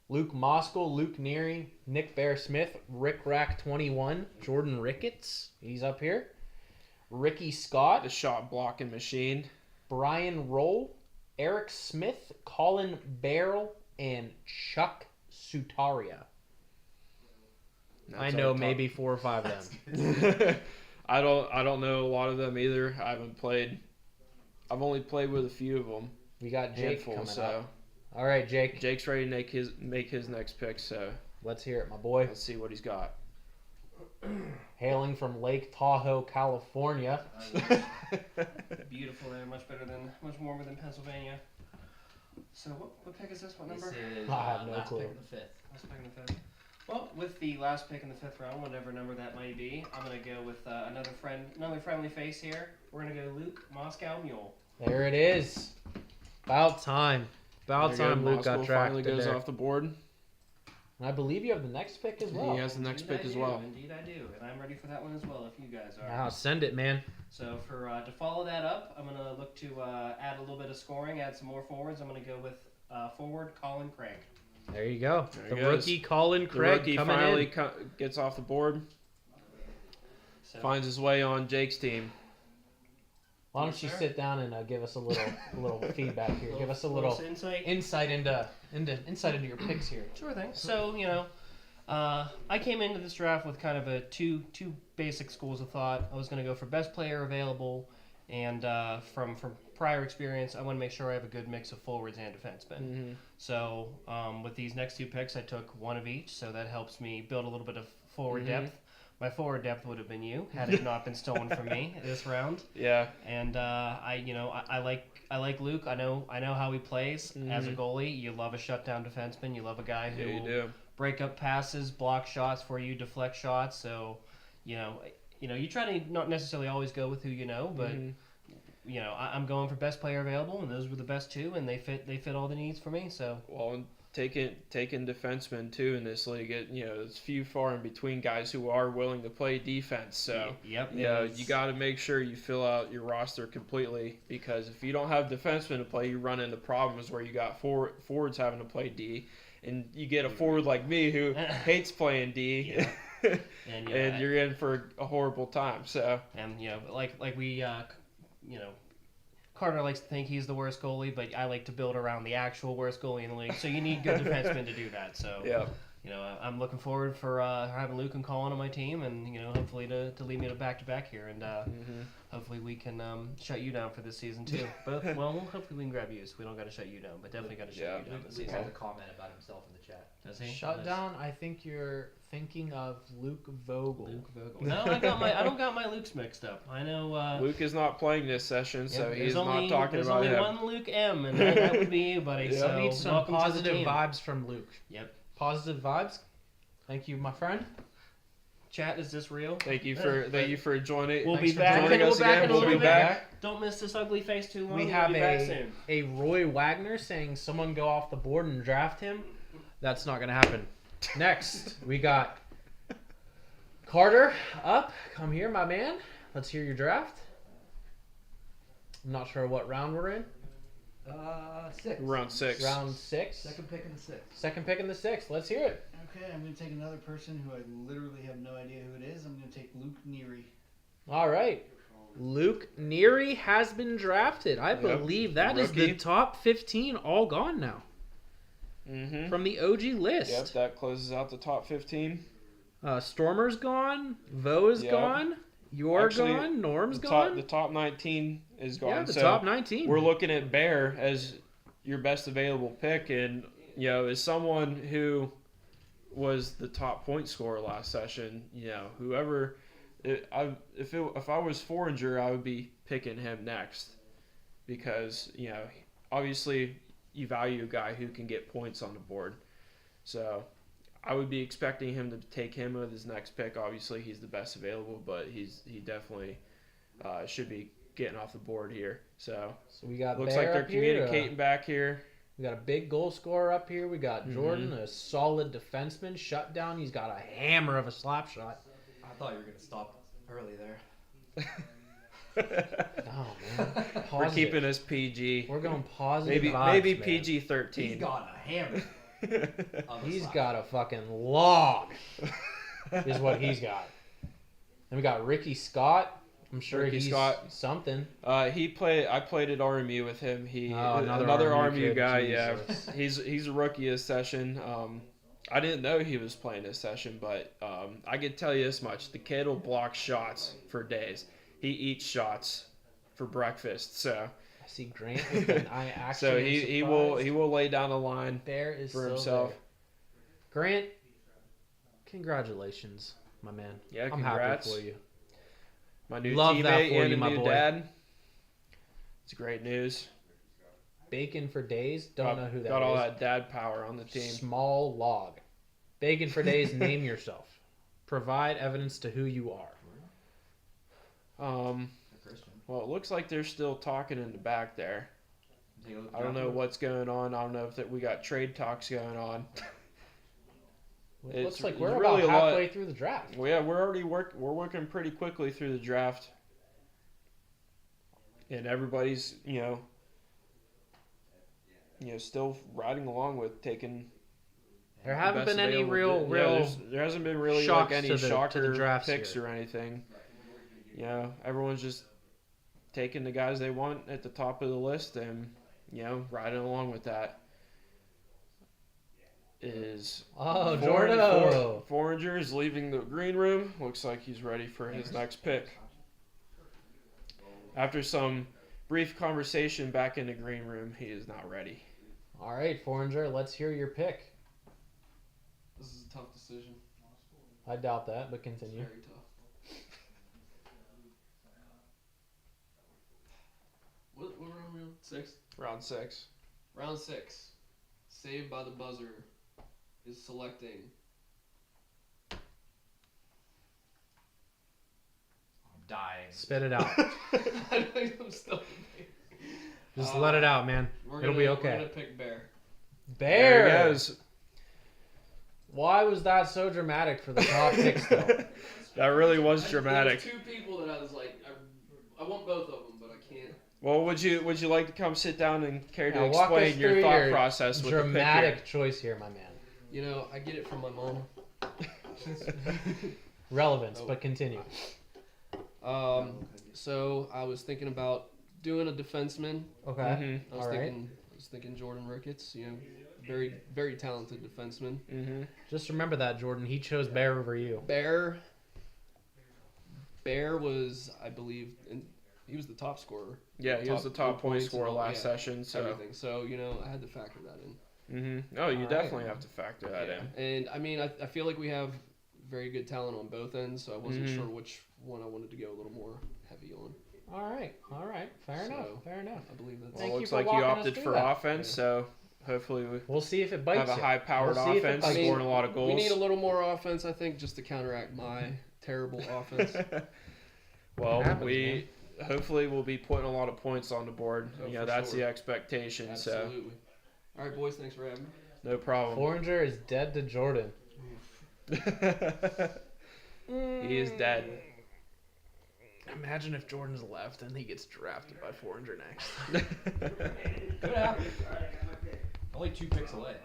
Luke Moskal, Luke Neary, Nick Bear Smith, Rick Rack 21, Jordan Ricketts, he's up here. Ricky Scott, The shot blocking machine. Brian Roll, Eric Smith, Colin Barrel, and Chuck Sutaria. I That's know our top- maybe 4 or 5 of them. I don't know a lot of them either. I've only played with a few of them. We got Jake Handful, coming so up. All right, Jake. Jake's ready to make his next pick, so Let's hear it, my boy. let's see what he's got. Hailing from Lake Tahoe, California. Beautiful there, much warmer than Pennsylvania. So what pick is this? What number? This is I have no last clue. pick of the 5th. Last pick in the 5th. Well, with the last pick in the 5th round, whatever number that might be, I'm gonna go with another friendly face here. We're gonna go Luke Moscow Mule. There it is. About time. About There you time go. Luke got Moskal tracked finally goes there. off the board. And I believe you have the next pick as well. He has the next Indeed pick I as do, well. Indeed I do, and I'm ready for that one as well if you guys are. Wow, send it, man. So to follow that up, I'm gonna look to add a little bit of scoring, add some more forwards. I'm gonna go with forward Colin Craig. There you go. There The he goes. rookie Colin The Craig rookie coming finally in. gets off the board, So finds his way on Jake's team. Why don't Yes, you sir. sit down and give us a little feedback here? Give us a little insight. insight into your picks here. Sure thing. So I came into this draft with kind of a two basic schools of thought. I was going to go for best player available, and from prior experience, I want to make sure I have a good mix of forwards and defensemen. Mm-hmm. So with these next 2 picks, I took one of each, so that helps me build a little bit of forward Mhm. depth. My forward depth would have been you had it not been stolen from me this round. Yeah. And I like Luke. I know how he plays as a Mhm. goalie. You love a shutdown defenseman. You love a guy who Yeah, you will do. break up passes, block shots for you, deflect shots. So, you try to not necessarily always go with who you know, but Mhm. I'm going for best player available, and those were the best 2, and they fit all the needs for me. So Well, and taking defensemen too in this league, it's few far in between guys who are willing to play defense. So. yep, You got to make sure you fill out your roster completely, because if you don't have defensemen to play, you run into problems where you got forwards having to play D, and you get a forward like me who hates playing D, and and you're in for a horrible time. So like we Carter likes to think he's the worst goalie, but I like to build around the actual worst goalie in the league. So you need good defensemen to do that. So Yeah. I'm looking forward for having Luke and Colin on my team, and hopefully to lead me to back-to-back here, and hopefully we can shut you down for this season too. But hopefully we can grab you, so we don't got to shut you down, but definitely got to shut you down this Luke season. has a comment about himself in the chat. Does he? Shut down. I think you're thinking of Luke Vogel. Luke Vogel. No, I don't got my Lukes mixed up. I know. Luke is not playing this session, so there's he's only, not talking there's about only him. one Luke M, and that would be you, buddy. Yeah. So I need some welcome to the positive team. vibes from Luke. Yep. Positive vibes. Thank you, my friend. Chat, is this real? Thank you for joining. We'll Thanks be for back. joining us again. We'll be back. Don't miss this ugly face too long. We We'll have be back soon. a Roy Wagner saying someone go off the board and draft him. That's not going to happen. Next, we got Carter up. Come here, my man. Let's hear your draft. I'm not sure what round we're in. 6. Round 6. Round 6. Second pick in the 6th. Second pick in the 6th. Let's hear it. Okay, I'm going to take another person who I literally have no idea who it is. I'm going to take Luke Neary. All right. Luke Neary has been drafted. I believe that is the Rookie. top 15 all gone now Mm-hmm. from the OG list. Yep, that closes out the top 15. Stormer's gone. Vo is Yep. gone. You're Actually, gone. Norm's The gone. top 19 is gone. Yeah, the so top 19. we're looking at Bear as your best available pick, and as someone who was the top point scorer last session, whoever, if I was Foreigner, I would be picking him next, because obviously you value a guy who can get points on the board, so I would be expecting him to take him with his next pick. Obviously, he's the best available, but he definitely should be getting off the board here. So we got looks Bear like they're up here, communicating back here. we got a big goal scorer up here. We got Jordan, a solid defenseman. Shutdown. He's got a hammer of a slap shot. I thought you were going to stop early there. Oh man, We're positive. keeping us PG. We're going positive. vibes, maybe man. PG He's 13. got a hammer. of a He's slap. got a fucking log. Is what he's got. And we got Ricky Scott. I'm sure Ricky he's Scott. something. I played at RMU with him. He another RMU kid, guy. Jesus. Yeah, he's a rookie this session. I didn't know he was playing this session, but I can tell you this much: the kid will block shots for days. He eats shots for breakfast. So I see Grant with an eye action. so he will lay down a line Bear is for still himself. there. Grant, congratulations, my man. Yeah, I'm congrats. happy for you. My new Love that teammate for and you, a my new boy. dad. It's great news. Bacon for days. Don't know who that is. Got all that dad power on the team. Small log. Bacon for days. Name yourself. Provide evidence to who you are. Christian. Well, it looks like they're still talking in the back there. Take a look at I don't know draft what's going on. I don't know if we got trade talks going on. It It's looks like we're really about a lot- halfway through the draft. Well, yeah, we're working pretty quickly through the draft, and everybody's still riding along with taking. There haven't best been any available- real there hasn't been really shocks like any to the shocker drafts picks here. or anything. Everyone's just taking the guys they want at the top of the list and riding along with that. Is Oh, Jordo. Foreigner is leaving the green room. Looks like he's ready for his next pick. After some brief conversation back in the green room, he is not ready. All right, Foreigner, let's hear your pick. This is a tough decision. I doubt that, but It's continue. very tough. What round are we on? 6th? Round 6. Round 6. Saved by the buzzer is selecting. I'm dying. Spit it out. I'm still. Just let it out, man. It'll be We're okay. gonna pick Bear. Bear. There he goes. Why was that so dramatic for the top picks, though? That really was dramatic. There's 2 people that I was like, I want both of them, but I can't. Well, would you like to come sit down and care to Now, walk us explain your through thought your process with Dramatic choice here, my man. I get it from my mom. Relevance, Oh. but continue. So I was thinking about doing a defenseman. Okay. Mm-hmm. All right. I was thinking Jordan Ricketts. You know, very very talented defenseman. Mm-hmm. Just remember that, Jordan. He chose Bear over you. Bear was, I believe, he was the top scorer. Yeah, he was the top point points scorer and all- last session. So. Everything. So you know, I had to factor that in. Mm-hmm. Oh, you All right. definitely have to factor that in. And I mean, I feel like we have very good talent on both ends, so I wasn't Mhm. sure which one I wanted to go a little more heavy on. All right. Fair enough. So- Fair enough. I believe that's Well, Thank it you looks for like you walking us opted through for that. offense, so hopefully we We'll see if it bites have a you. high-powered We'll see if it offense, bites you. scoring a lot of goals. We need a little more offense, I think, just to counteract my terrible offense. Well, It happens, we hopefully will be putting a lot of points on the board. Oh, You know, for that's sure. the expectation. Absolutely. All right, boys. Thanks for having me. So no problem. Foreigner is dead to Jordan. He is dead. Imagine if Jordan's left and he gets drafted by Foreigner next. Could happen. Only 2 picks away.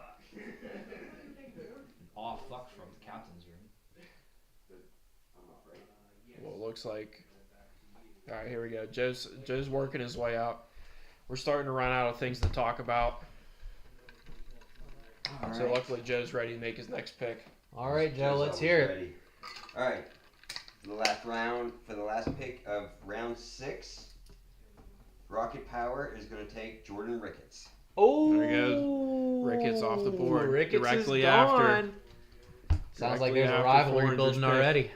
Aw, fuck from the captain's room. Well, it looks like. All right, here we go. Joe's working his way out. We're starting to run out of things to talk about. All So right. luckily Joe's ready to make his next pick. All right, Joe, Joe's let's always hear it. ready. All right. For the last pick of round 6, Rocket Power is going to take Jordan Ricketts. Oh, There he goes. Ricketts off the board. Ricketts Directly is after. gone. Sounds like Directly there's a after rivalry Foreigner's building pick. already.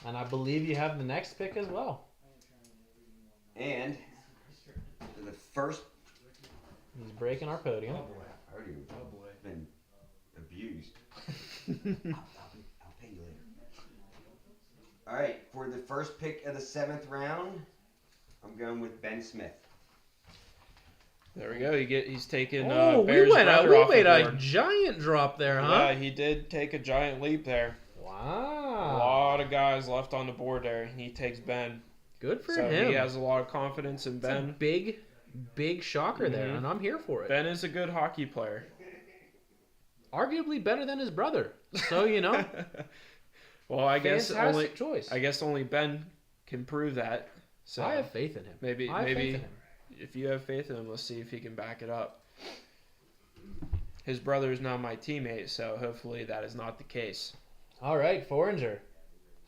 And I believe you have the next pick as well. And for the first, He's breaking our podium. I already been abused. I'll pay you later. All right, for the first pick of the 7th round, I'm going with Ben Smith. There we go. He's taking Oh, Bear's we brother off made the a board. giant drop there, Yeah, huh? he did take a giant leap there. A Wow. lot of guys left on the board there. He takes Ben. Good for So him. he has a lot of confidence in It's a Ben. big shocker there, Mhm. and I'm here for it. Ben is a good hockey player. Arguably better than his brother. So, you know, Well, I guess fantastic choice. only Ben can prove that. So I have faith in him. maybe I have faith in him. if you have faith in him, let's see if he can back it up. His brother is now my teammate, so hopefully that is not the case. All right, Foreigner.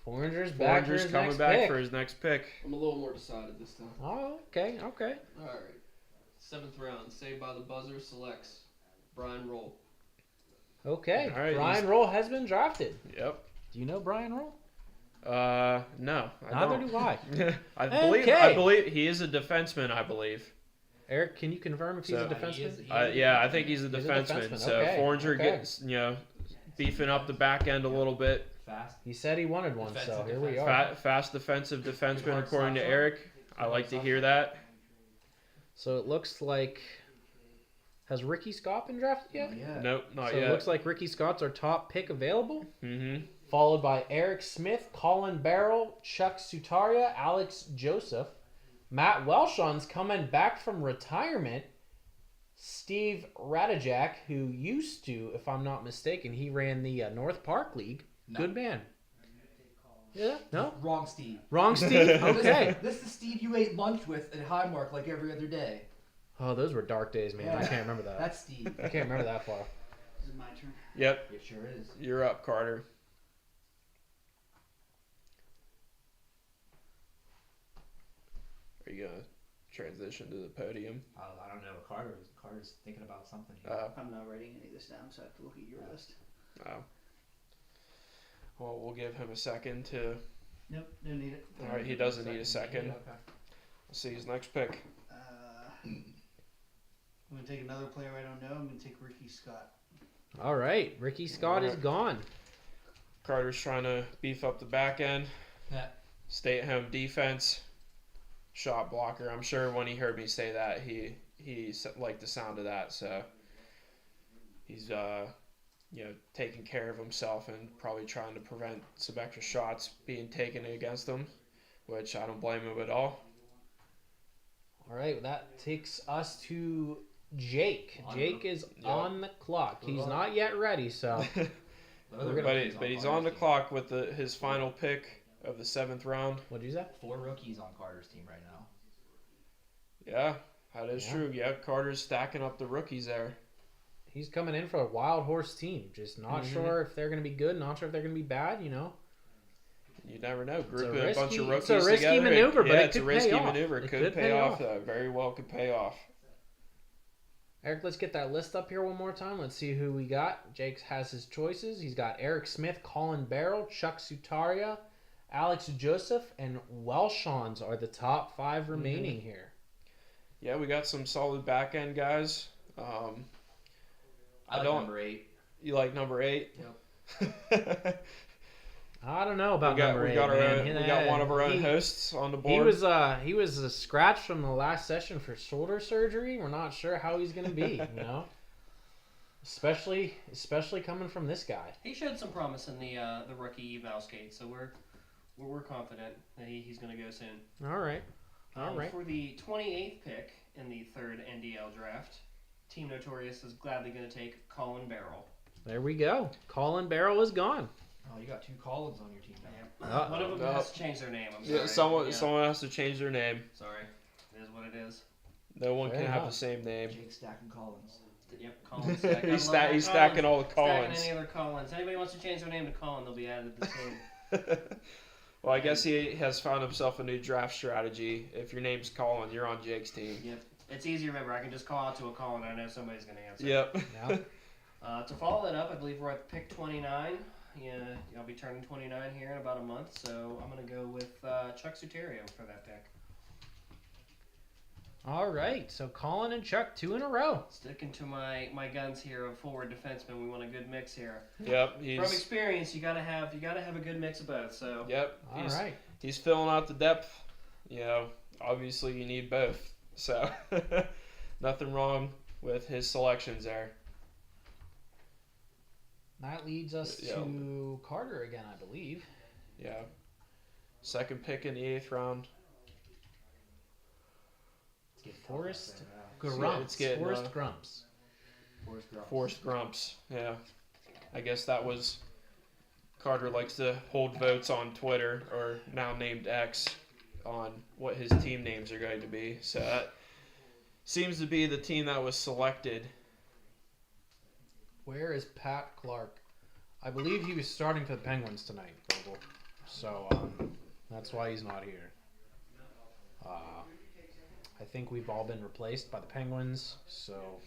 Foreignger's back for Foreigner's his coming next back pick. for his next pick. I'm a little more decided this time. Oh, okay. All right. 7th round, Saved by the Buzzer selects Brian Roll. Okay. All right, Brian he's- Roll has been drafted. Yep. Do you know Brian Roll? No, I Neither don't. do I. I Okay. believe he is a defenseman. I believe. Eric, can you confirm if he's So- a defenseman? Yeah, I think he's a He's a defenseman. defenseman, So okay, Foreigner okay. gets beefing up the back end a little bit. Fast. He said he wanted one, so Defensive here we defense. are. Fast defensive defenseman, Hard according to stop shot. Eric. I like to hear that. So it looks like. Has Ricky Scott been drafted yet? Yeah. Nope, not So yet. it looks like Ricky Scott's our top pick available, Mm-hmm. followed by Eric Smith, Colin Barrell, Chuck Sutaria, Alex Joseph, Matt Welshon's coming back from retirement, Steve Radijak, who used to, if I'm not mistaken, he ran the North Park League. No. Good man. Yeah? No? Wrong Steve. Wrong Steve? Okay. This is the Steve you ate lunch with at Highmark like every other day. Oh, those were dark days, man. I Yeah. can't remember that. That's Steve. I can't remember that far. This is my turn. Yep, It sure is. you're up, Carter. Are you gonna transition to the podium? I don't know. Carter's thinking about something here. I'm not writing any of this down, so I have to look at your list. Well, we'll give him a second to. Nope, don't need it. All right, he doesn't need a second. Okay. Let's see his next pick. I'm gonna take another player I don't know. I'm gonna take Ricky Scott. All right. Ricky Scott is Alright. gone. Carter's trying to beef up the back end. Yeah. Stay at home defense. Shot blocker. I'm sure when he heard me say that, he liked the sound of that. So he's taking care of himself and probably trying to prevent some extra shots being taken against him, which I don't blame him at all. All right, that takes us to Jake. Jake is on the clock. He's not yet ready, so But he's on the clock with his final pick of the 7th round. what'd you say? 4 rookies on Carter's team right now. Yeah, that is Yeah. true. Yeah, Carter's stacking up the rookies there. He's coming in for a wild horse team. Just not sure if they're going to be good, not sure if they're going to be bad, you know. You never know. a Group a bunch of risky- rookies it's a risky together. maneuver, but yeah, it it's a could risky pay off. maneuver. It Could pay off. Very well could pay off. Eric, let's get that list up here one more time. Let's see who we got. Jake has his choices. He's got Eric Smith, Colin Barrell, Chuck Sutaria, Alex Joseph, and Welshons are the top 5 remaining here. Yeah, we got some solid back end guys. I like don't- number 8. You like number 8? Yep. I don't know about number 8, we got our man. own, we got one of our own He- hosts on the He board. was a scratch from the last session for shoulder surgery. We're not sure how he's going to be, you know. Especially coming from this guy. He showed some promise in the rookie eval skate, so we're confident that he's going to go soon. All right. For the 28th pick in the 3rd NDL draft, Team Notorious is gladly going to take Colin Barrell. There we go. Colin Barrell is gone. Oh, you got 2 Collins on your team now. Uh-oh. One of them has to change their name. I'm sorry. Yeah, someone Yeah. someone has to change their name. Sorry. It is what it is. No one Fair can have enough. the same name. Jake stacking Collins. Yep, Colin Stack. I love He's that stacking Collins. all the Collins. Stacking any other Collins. Anybody wants to change their name to Colin, they'll be added to the team. Well, I guess he has found himself a new draft strategy. If your name's Colin, you're on Jake's team. Yep. It's easy to remember. I can just call out to a Colin and I know somebody's going to answer. Yep. Yeah. To follow that up, I believe we're at pick 29. Yeah, I'll be turning 29 here in about a month, so I'm going to go with Chuck Suterio for that pick. All right. So Colin and Chuck 2 in a row. Sticking to my guns here of forward defenseman, we want a good mix here. Yep. From He's experience, you gotta have a good mix of both. So yep. All right. He's filling out the depth. You know, obviously you need both. So nothing wrong with his selections there. That leads us Yeah. to Carter again, I believe. Yeah. Second pick in the 8th round. Forrest Yeah, Grumps. it's getting, Forrest Grumps. Forrest Grumps. Yeah. I guess that was Carter likes to hold votes on Twitter, or now named X, on what his team names are going to be. So that seems to be the team that was selected. Where is Pat Clark? I believe he was starting for the Penguins tonight, Vogel. So that's why he's not here. I think we've all been replaced by the Penguins, so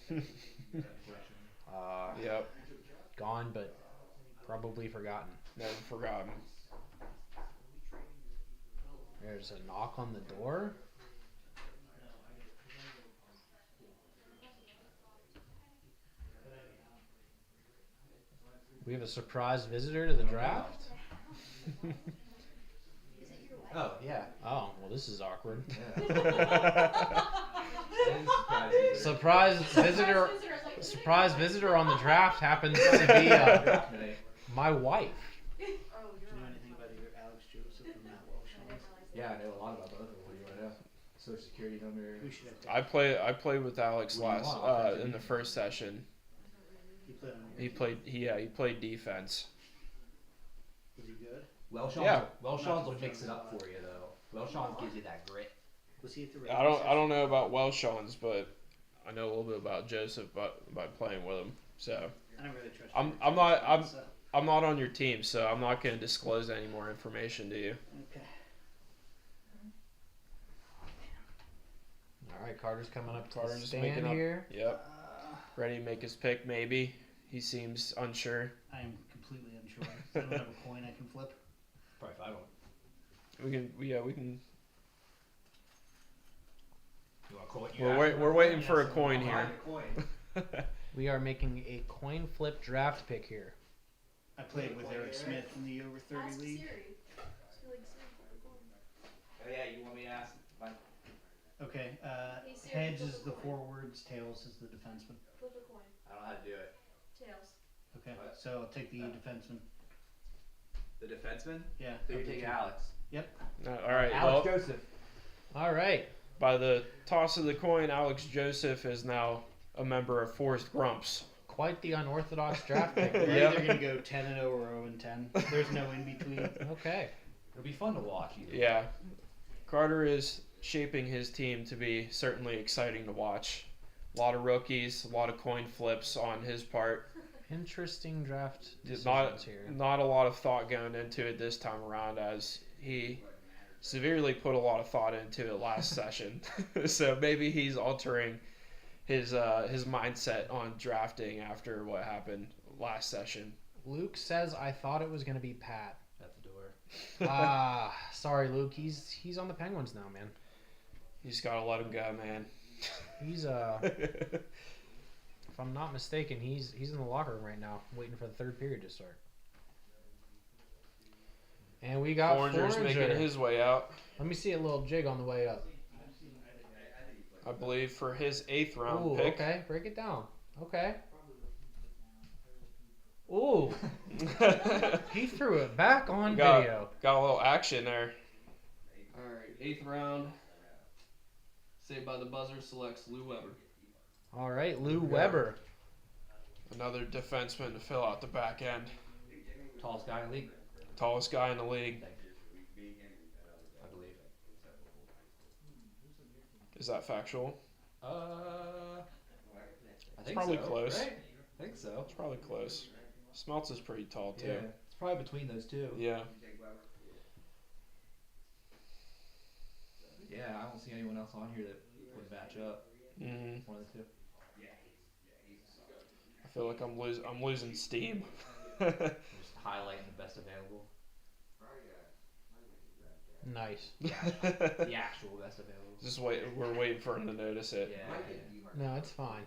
Yep. gone, but probably forgotten. Never forgotten. There's a knock on the door. We have a surprise visitor to the draft. Oh, yeah. Oh, well, this is awkward. Surprise. Surprise visitor on the draft happens to be my wife. Do you know anything about either Alex Joseph or Matt Welsh? Yeah, I know a lot about both of them. What do you want to know? Social security number. Who should I take? I played with Alex What do you last want? in the first session. He played on your He team. played defense. Was he good? Welshons, Yeah. Welshons will mix it up for you though. Welshons gives you that grit. Was he at the I don't know about Welshons, but I know a little bit about Joseph by playing with him. So I don't really trust. I'm your not- judgment, so- I'm not on your team, so I'm not going to disclose any more information to you. Okay. All right, Carter's coming up to Carter's the stand making up- here. Yep. Ready to make his pick? Maybe he seems unsure. I am completely unsure. I don't have a coin I can flip. Probably 5 on. We can. You want to call it? We're waiting for a Yes, coin I'll here. hide the coin. We are making a coin flip draft pick here. I played with Eric Smith in the over 30 league. Oh yeah, you want me to ask? Okay. Hey, Siri, Heads flip is a the coin. forwards, tails is the defenseman. Flip a coin. I don't know how to do it. Tails. Okay. What? So I'll take the defenseman. The defenseman? Yeah. So you're I'll taking take Alex. All right. Well, Alex Joseph. All right. by the toss of the coin, Alex Joseph is now a member of Forrest Grumps. Quite the unorthodox draft pick. We're Yep. either gonna go 10-0 or 0-10. There's no in between. Okay. It'll be fun to watch either. Yeah. Carter is shaping his team to be certainly exciting to watch. A lot of rookies, a lot of coin flips on his part. Interesting draft decisions Not here. not a lot of thought going into it this time around, as he severely put a lot of thought into it last session. So maybe he's altering his mindset on drafting after what happened last session. Luke says, I thought it was going to be Pat. At the door. Sorry, Luke. He's on the Penguins now, man. You just gotta let him go, man. He's if I'm not mistaken, he's in the locker room right now, waiting for the third period to start. And we got Foringer's making Foringer. his way out, Let me see a little jig on the way up. I believe, for his 8th round Ooh, pick. okay, break it down. Okay. Ooh, he threw it back on video. Got a little action there. All right, 8th round. Saved by the buzzer selects Lou Weber. All right, Lou Weber. Another defenseman to fill out the back end. Tallest guy in the league, Tallest guy in the league. I believe. Is that factual? I It's think probably so, close. Right? I think so. It's probably close. Smelts is pretty tall too. Yeah, it's probably between those two. Yeah. Yeah, I don't see anyone else on here that would match up. Mhm. One of the two. I feel like I'm losing steam. Just highlighting the best available. Nice. The actual best available. Just wait. We're waiting for him to notice it. Yeah. No, it's fine.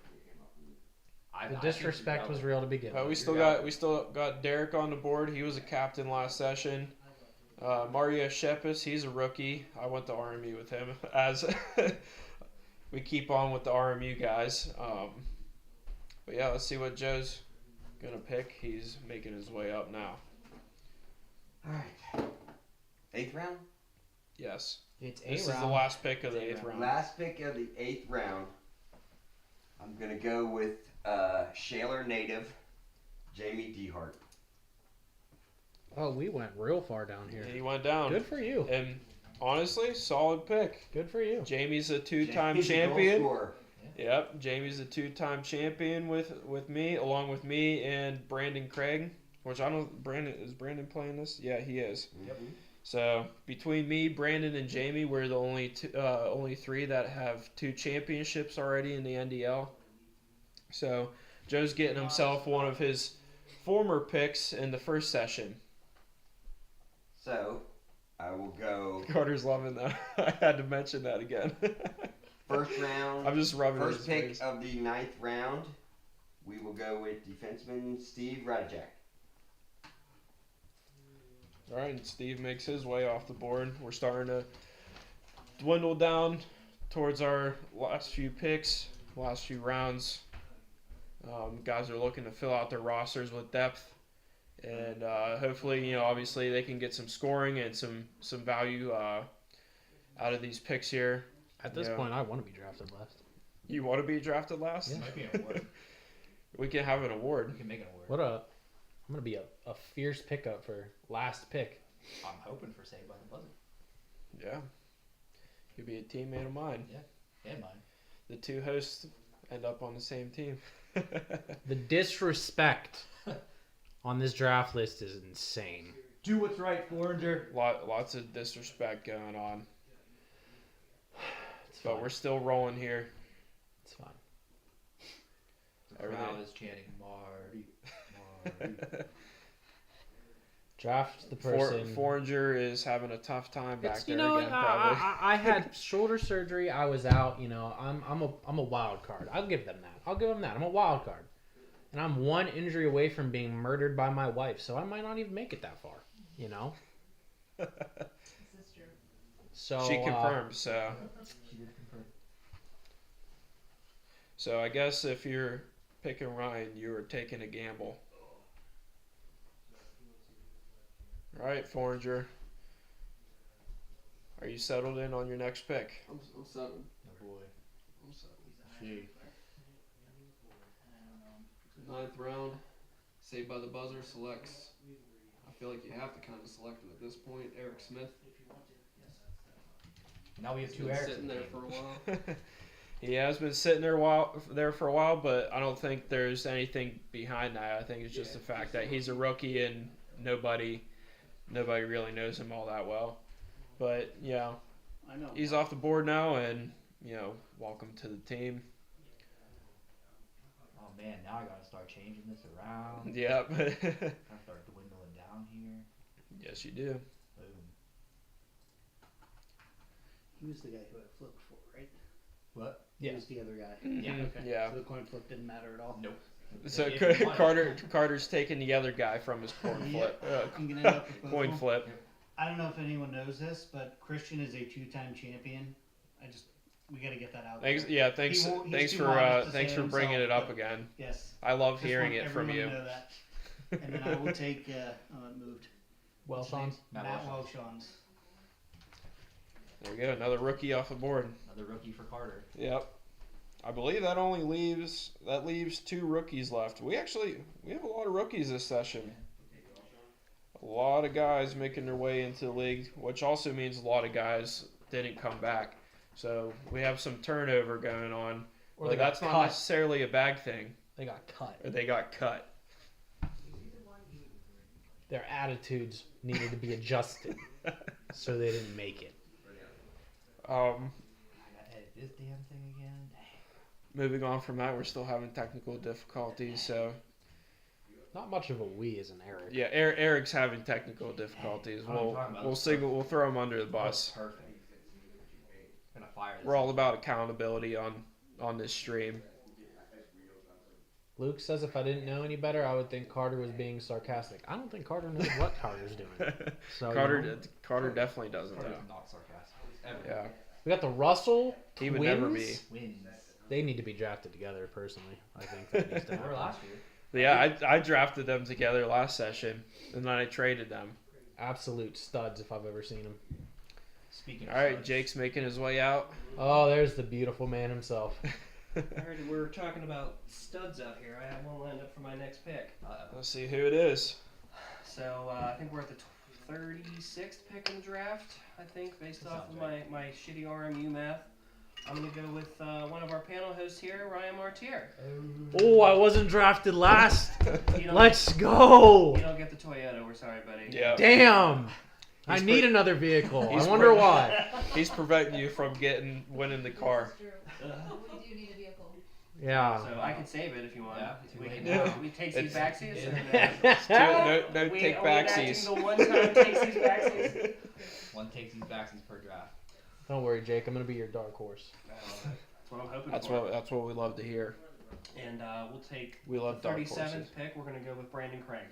I The think disrespect was real to begin with. We still got Derek on the board. He was a captain last session. Mario Shepis, he's a rookie. I went to RMU with him. As we keep on with the RMU guys. But yeah, let's see what Joe's gonna pick. He's making his way up now. All right. 8th round. It's Yes. This A is the round. last pick of the 8th round. Last pick of the 8th round. I'm gonna go with Shaler native Jamie Dehart. Oh, we went real far down here. He went down. Good for you. And honestly, solid pick. Good for you. Jamie's a two-time Jamie's a goal champion. scorer. Yep, Jamie's a two-time champion with me, along with me and Brandon Craig. Which I don't. Brandon playing this? Yeah, he is. Yep. So between me, Brandon, and Jamie, we're the only 3 that have 2 championships already in the NDL. So Joe's getting himself one of his former picks in the first session. So I will go Carter's loving that. I had to mention that again. first round. I'm just rubbing First his pick face. of the 9th round. We will go with defenseman Steve Radjak. All right, and Steve makes his way off the board. We're starting to dwindle down towards our last few picks, last few rounds. Guys are looking to fill out their rosters with depth, and hopefully, obviously they can get some scoring and some value out of these picks here. At this point, I want to be drafted last. You want to be drafted last? Yeah. Might be an award. We can have an award. We can make an award. I'm gonna be a fierce pickup for last pick. I'm hoping for Saved by the Buzzer. Yeah. You'll be a teammate of mine. And mine. The 2 hosts end up on the same team. The disrespect on this draft list is insane. Do what's right, Foringer. Lots of disrespect going on. It's But fine. we're still rolling here. It's fine. The crowd is chanting Marty. Marty. Draft the person. Foringer is having a tough time back It's, there again, probably. I had shoulder surgery. I was out. I'm a wild card. I'll give them that. I'm a wild card, and I'm one injury away from being murdered by my wife. So I might not even make it that far. So She confirmed, so. She did confirm. So I guess if you're picking Ryan, you are taking a gamble. All right, Foringer. Are you settled in on your next pick? I'm settled. Oh boy. I'm settled. She. 9th round. Saved by the buzzer selects. I feel like you have to kind of select him at this point. Eric Smith. Now we have He's two been Erics. sitting there for a while. He has been sitting there for a while, but I don't think there's anything behind that. I think it's just the fact that he's a rookie and nobody really knows him all that well. But yeah, I know. he's off the board now, and welcome to the team. Oh man, now I gotta start changing this around. Yep. Gotta start dwindling down here. Yes, you do. Boom. He was the guy who had a flip before, right? What? He was the other guy. Yeah. Okay. Yeah. So the coin flip didn't matter at all. Nope. So If you want. Carter's taking the other guy from his Yep. I'm gonna end up with both coin of them. flip. I don't know if anyone knows this, but Christian is a 2-time champion. We got to get that out. Thanks. there. Yeah. Thanks. He won't- he's Thanks too for modest to thanks say for it bringing it himself, up but again. Yes. I love Just hearing want it from everyone you. to know that. And then I will take. It moved. Well, What's his name? Sean. Matt Welshons. There we go. Another rookie off the board. Another rookie for Carter. Yep. I believe that only leaves 2 rookies left. We have a lot of rookies this session. A lot of guys making their way into the league, which also means a lot of guys didn't come back. So we have some turnover going on. Or But they got that's not cut. necessarily a bad thing. They got cut. Or they got cut. Their attitudes needed to be adjusted, so they didn't make it. Um, I gotta edit this damn thing again. moving on from that, we're still having technical difficulties. So Not much of a we as an Eric. yeah, Eric's having technical difficulties. I know what you're talking about. We'll throw him under the bus. Perfect. Gonna fire this. We're all about accountability on this stream. Luke says if I didn't know any better, I would think Carter was being sarcastic. I don't think Carter knows what Carter's doing. So Carter definitely doesn't Carter's know. not sarcastic. Ever. Yeah, We got the Russell he would twins. never be. Wins. They need to be drafted together. Personally, I think that needs to They were happen. last year. But yeah, I drafted them together last session, and then I traded them. Absolute studs if I've ever seen them. Speaking All of right, studs, Jake's making his way out. Oh, there's the beautiful man himself. I heard we were talking about studs out here. I have one lined up for my next pick. Let's see who it is. So I think we're at the 36th pick in the draft, I think, based That off of sounds my shitty RMU math. I'm going to go with one of our panel hosts here, Ryan Martier. Oh, I wasn't drafted last. You don't, Let's go. you don't get the Toyota. We're sorry, buddy. Yeah, Damn. I He's need pre- another vehicle. he's I wonder pre- why. he's preventing you from winning the car. We do need a vehicle. Yeah. So I can save it if you want. Yeah, too we late can now. we take these It's- backsies. No Are take we enacting backsies. the one-time takes these backsies? one takes these backsies per draft. Don't worry, Jake. I'm gonna be your dark horse. That's what I'm hoping That's for. what we love to hear. And we'll take We love the dark 37th horses. pick. We're going to go with Brandon Craig.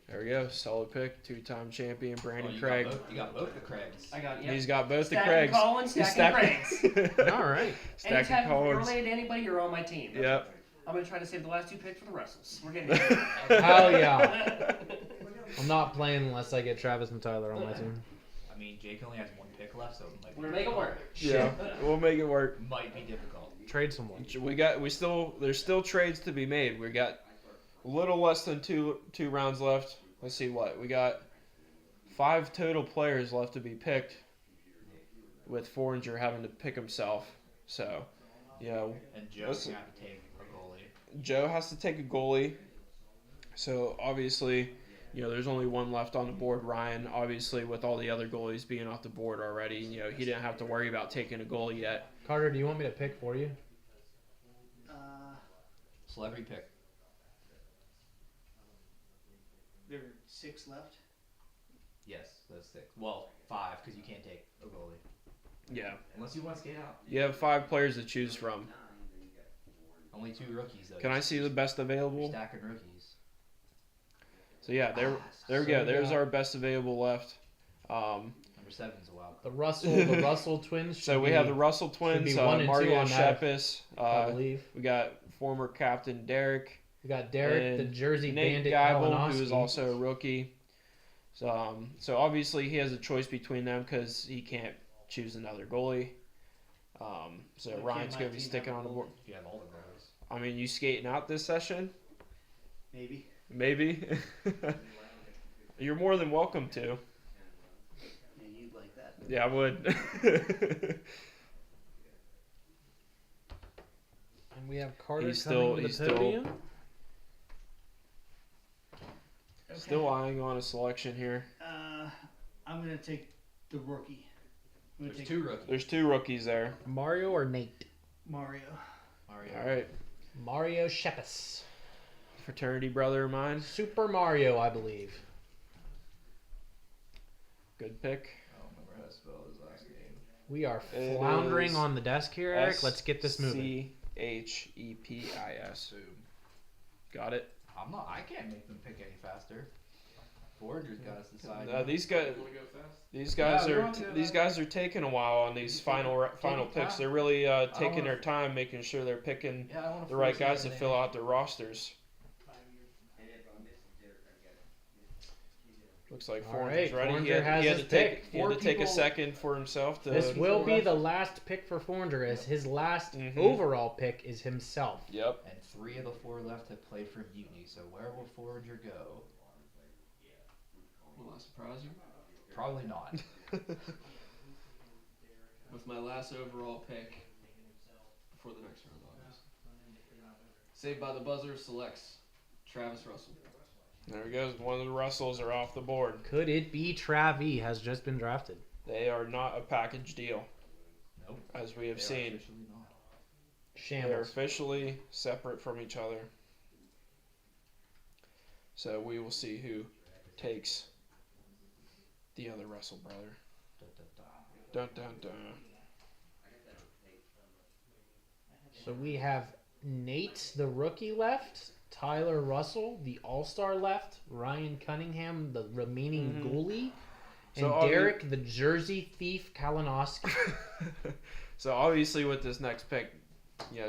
There we go. Solid pick. 2-time champion Brandon Oh, Craig. You got both the Craigs. I got He's got both the Stacking Craigs. Collins, He's stacking Craigs. All right. Stacking Anytime you're Collins. related to anybody, you're on my team. Yep. I'm going to try to save the last 2 picks for the Russells. We're getting there. Hell yeah. I'm not playing unless I get Travis and Tyler on my team. I mean, Jake only has one pick left, so it might be We're going to make it work. Yeah. We'll make it work. Might be difficult. Trade someone. There's still trades to be made. We got a little less than two rounds left. Let's see what we got. 5 total players left to be picked, with Foreigner having to pick himself. So, And Joe's gonna have to take a goalie. Joe has to take a goalie. So obviously, there's only one left on the board. Ryan, obviously, with all the other goalies being off the board already, he didn't have to worry about taking a goalie yet. Carter, do you want me to pick for you? Celebrity pick. There are 6 left. Yes, that's 6. Well, 5 because you can't take a goalie Yeah. unless you want to skate out. You have 5 players to choose from. Only 2 rookies though. Can I see the best You're available? stacking rookies. So yeah, there we go. There's our best available left. Number 7's a wild The card. Russell twins. So should we be- have the Russell twins, be 1 and 2 Mario on that, Shepis. I believe. We got former captain Derek. We got Derek, the and Jersey Nate Bandit Geibel, who is Kalinowski. also a rookie. So obviously he has a choice between them because he can't choose another goalie. So Why Ryan's can't going my to be team sticking have on a the board. If you have all the goalies. I mean, you skating out this session? Maybe. Maybe. You're more than welcome to. Yeah, you'd like that. Yeah, I would. And we have Carter He's coming still- to the he's still- podium. Still eyeing on a selection here. I'm gonna take the rookie. I'm gonna There's take 2 rookies. There's 2 rookies there. Mario or Nate? Mario. Mario. All right, Mario Shepis. fraternity brother of mine. Super Mario, I believe. Good pick. I don't remember how to spell his last name. We are It floundering is on the desk here, Eric. Let's get this moving. SCHEPIS. Got it. I can't make them pick any faster. Forager's got us decide. These guys. You want to go fast? These guys Yeah, are we want to, these guys are taking a while on these final your picks. time. They're really taking wanna- their time, making sure they're picking Yeah, I want the right guys to fill out their rosters. Looks like All Foranger's right, ready. Foranger has he had his to take pick. he had to Four take a people- second for himself to. This will be left. the last pick for Foranger, as his last Mhm. overall pick is himself. Yep. And 3 of the 4 left have played for Mutiny. So where will Forager go? Will I surprise you? Probably not. With my last overall pick before the next round, obviously. Saved by the Buzzer selects Travis Russell. There he goes. One of the Russells are off the board. Could it be Travi has just been drafted? They are not a package deal, Nope. as we have They are seen. officially not. They are Shambles. officially separate from each other. So we will see who takes the other Russell brother. Da, da, da. Dun dun dun. So we have Nate, the rookie, left. Tyler Russell, the all-star, left. Ryan Cunningham, the remaining Mhm. goalie. And So obvi- Derek, the jersey thief, Kalinowski. So obviously with this next pick,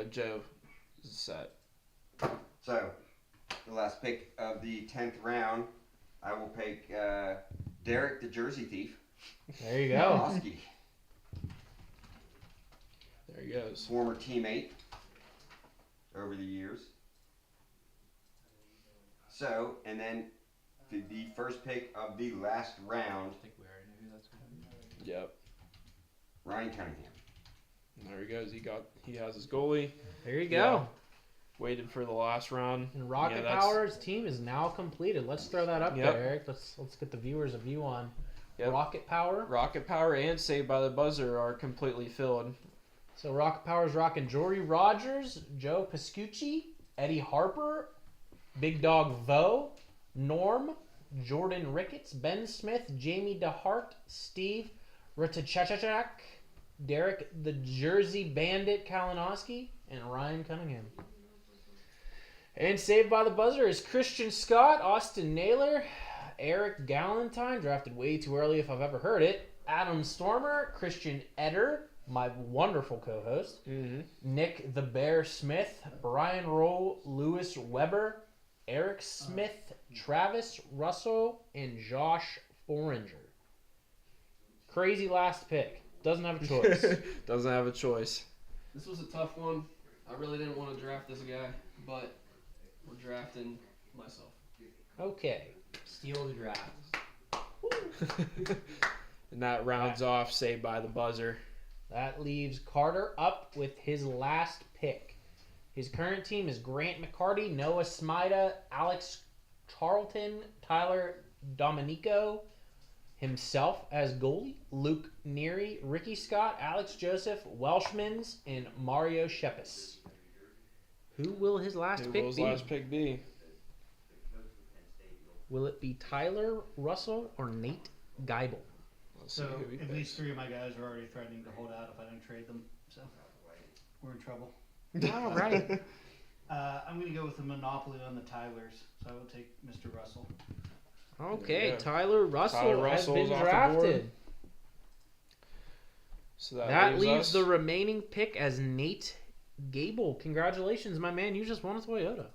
Joe is set. So, the last pick of the 10th round, I will pick Derek the Jersey Thief. There you go. Oski, There he goes. former teammate over the years. So, and then the first pick of the last round, I think we already knew who that's going to be. Yep. Ryan Cunningham. There he goes. He has his goalie. There you go. Yeah. Waited for the last round. And Rocket Yeah, that's- Power's team is now completed. Let's throw that up Yep. there, Eric. Let's get the viewers a view on Yep. Rocket Power. Rocket Power and Saved by the Buzzer are completely filled. So Rocket Power's rocking Jory Rogers, Joe Pascucci, Eddie Harper, Big Dog Vo, Norm, Jordan Ricketts, Ben Smith, Jamie DeHart, Steve Ritachachak, Derek the Jersey Bandit Kalinowski, and Ryan Cunningham. And Saved by the Buzzer is Christian Scott, Austin Naylor, Eric Galantine, drafted way too early if I've ever heard it, Adam Stormer, Christian Eder, my wonderful co-host, Mm-hmm. Nick the Bear Smith, Brian Roll, Lewis Weber, Eric Smith, Travis Russell, and Josh Foranger. Crazy last pick. Doesn't have a choice. Doesn't have a choice. This was a tough one. I really didn't want to draft this guy, but we're drafting myself. Okay. Steal the draft. And that rounds off Saved by the Buzzer. That leaves Carter up with his last pick. His current team is Grant McCarty, Noah Smida, Alex Charlton, Tyler Domenico, himself as goalie, Luke Neary, Ricky Scott, Alex Joseph, Welshmans, and Mario Shepis. Who will his last Who pick will his be? last pick be? Will it be Tyler Russell or Nate Geibel? Let's see So who he at picks. least 3 of my guys are already threatening to hold out if I don't trade them. So we're in trouble. All right. I'm going to go with the monopoly on the Tylers. So I will take Mr. Russell. Okay, Yeah. Tyler Russell Tyler Russell has is been off the board. drafted. So That leaves us. the remaining pick as Nate Gable. Congratulations, my man. You just won a Toyota.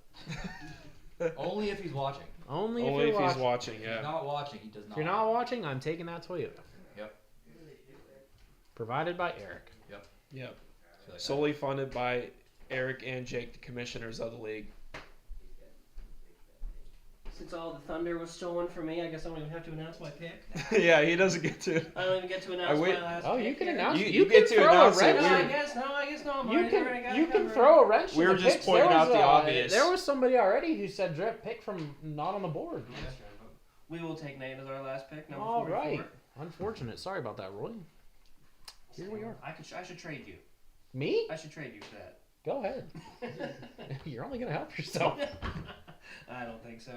Only if he's watching. Only, Only if if you're he's watching. watching, If yeah. he's not watching, he does not. If you're not watching, I'm taking that Toyota. Yep. Provided by Eric. Yep. So like Solely funded by Eric and Jake, the commissioners of the league. Since all the thunder was stolen from me, I guess I don't even have to announce my pick. Yeah, he doesn't get to. I don't even get to announce wait. my last Oh, pick. you can here. announce. You You get can to throw a announce it. wrench. No, We I were- guess no. I guess not. You Mine already got can covered. throw a wrench. We in were the just picks. pointing There out was, the obvious. There was somebody already who said draft pick from not on the board. That's true. We will take Nate as our last pick. Number All 44. right. Unfortunate. Sorry about that, Roy. Here we are. I should trade you. Me? I should trade you for that. Go ahead. You're only gonna help yourself. I don't think so.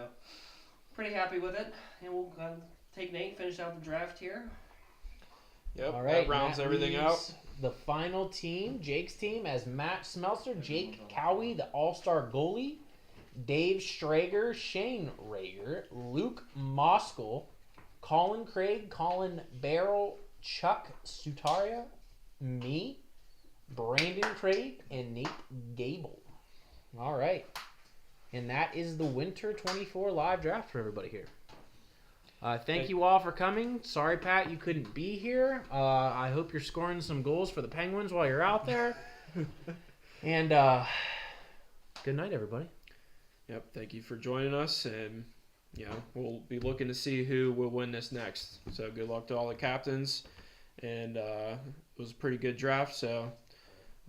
Pretty happy with it, and we'll take Nate, finish out the draft here. Yep. All right. That rounds that everything leaves out. The final team, Jake's team, as Matt Smeltzer, Jake Cowie, the All-Star goalie, Dave Strager, Shane Rager, Luke Moskal, Colin Craig, Colin Barrel, Chuck Sutaria, me, Brandon Craig, and Nate Gable. All right. And that is the Winter 24 live draft for everybody here. Thank you all for coming. Sorry, Pat, you couldn't be here. I hope you're scoring some goals for the Penguins while you're out there. And good night, everybody. Yep. Thank you for joining us, and we'll be looking to see who will win this next. So good luck to all the captains, and it was a pretty good draft. So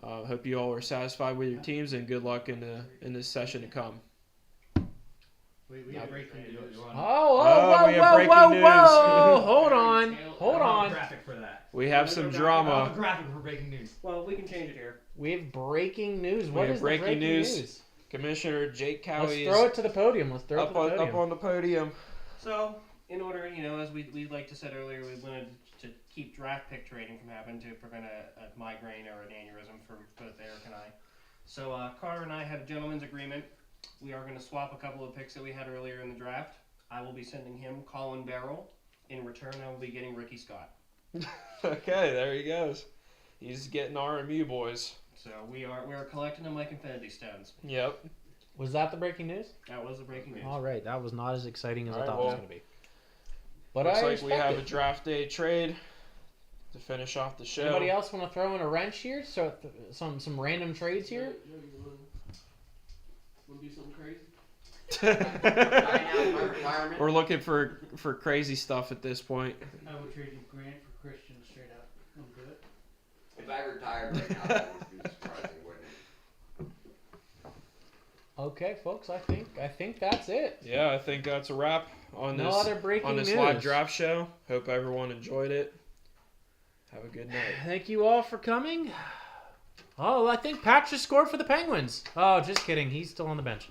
hope you all are satisfied with your teams, and good luck in this session to come. We have breaking news. Oh, we have breaking news. Hold on. Hold I have a on. graphic for that. We have some I have drama. a graphic for breaking news. Well, we can change it here. We have breaking news. We What have is breaking the breaking news. news? Commissioner Jake Let's Cowie throw is it to the podium. Let's throw it to up the podium. on the podium. So, in order, as we like to said earlier, we wanted to keep draft pick trading from happening to prevent a migraine or an aneurysm for both Eric and I. So, Carter and I had a gentleman's agreement. We are going to swap a couple of picks that we had earlier in the draft. I will be sending him Colin Barrel. In return, I will be getting Ricky Scott. Okay, there he goes. He's getting RMU boys. So we are collecting them like Infinity Stones. Yep. Was that the breaking news? That was the breaking news. All right. That was not as exciting as I All right, thought it was well, going to be. But Looks I like we have a it. draft day trade to finish off the show. Anybody else want to throw in a wrench here? So some random trades here. Want to do something crazy? We're looking for crazy stuff at this point. I would trade you Grant for Christian straight up. I'm good. If I retired right now, that would be surprising, wouldn't it? Okay, folks. I think that's it. Yeah, I think that's a wrap on No this other breaking live news. draft show. Hope everyone enjoyed it. Have a good night. Thank you all for coming. Oh, I think Pat just scored for the Penguins. Oh, just kidding. He's still on the bench.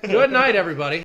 Good night, everybody.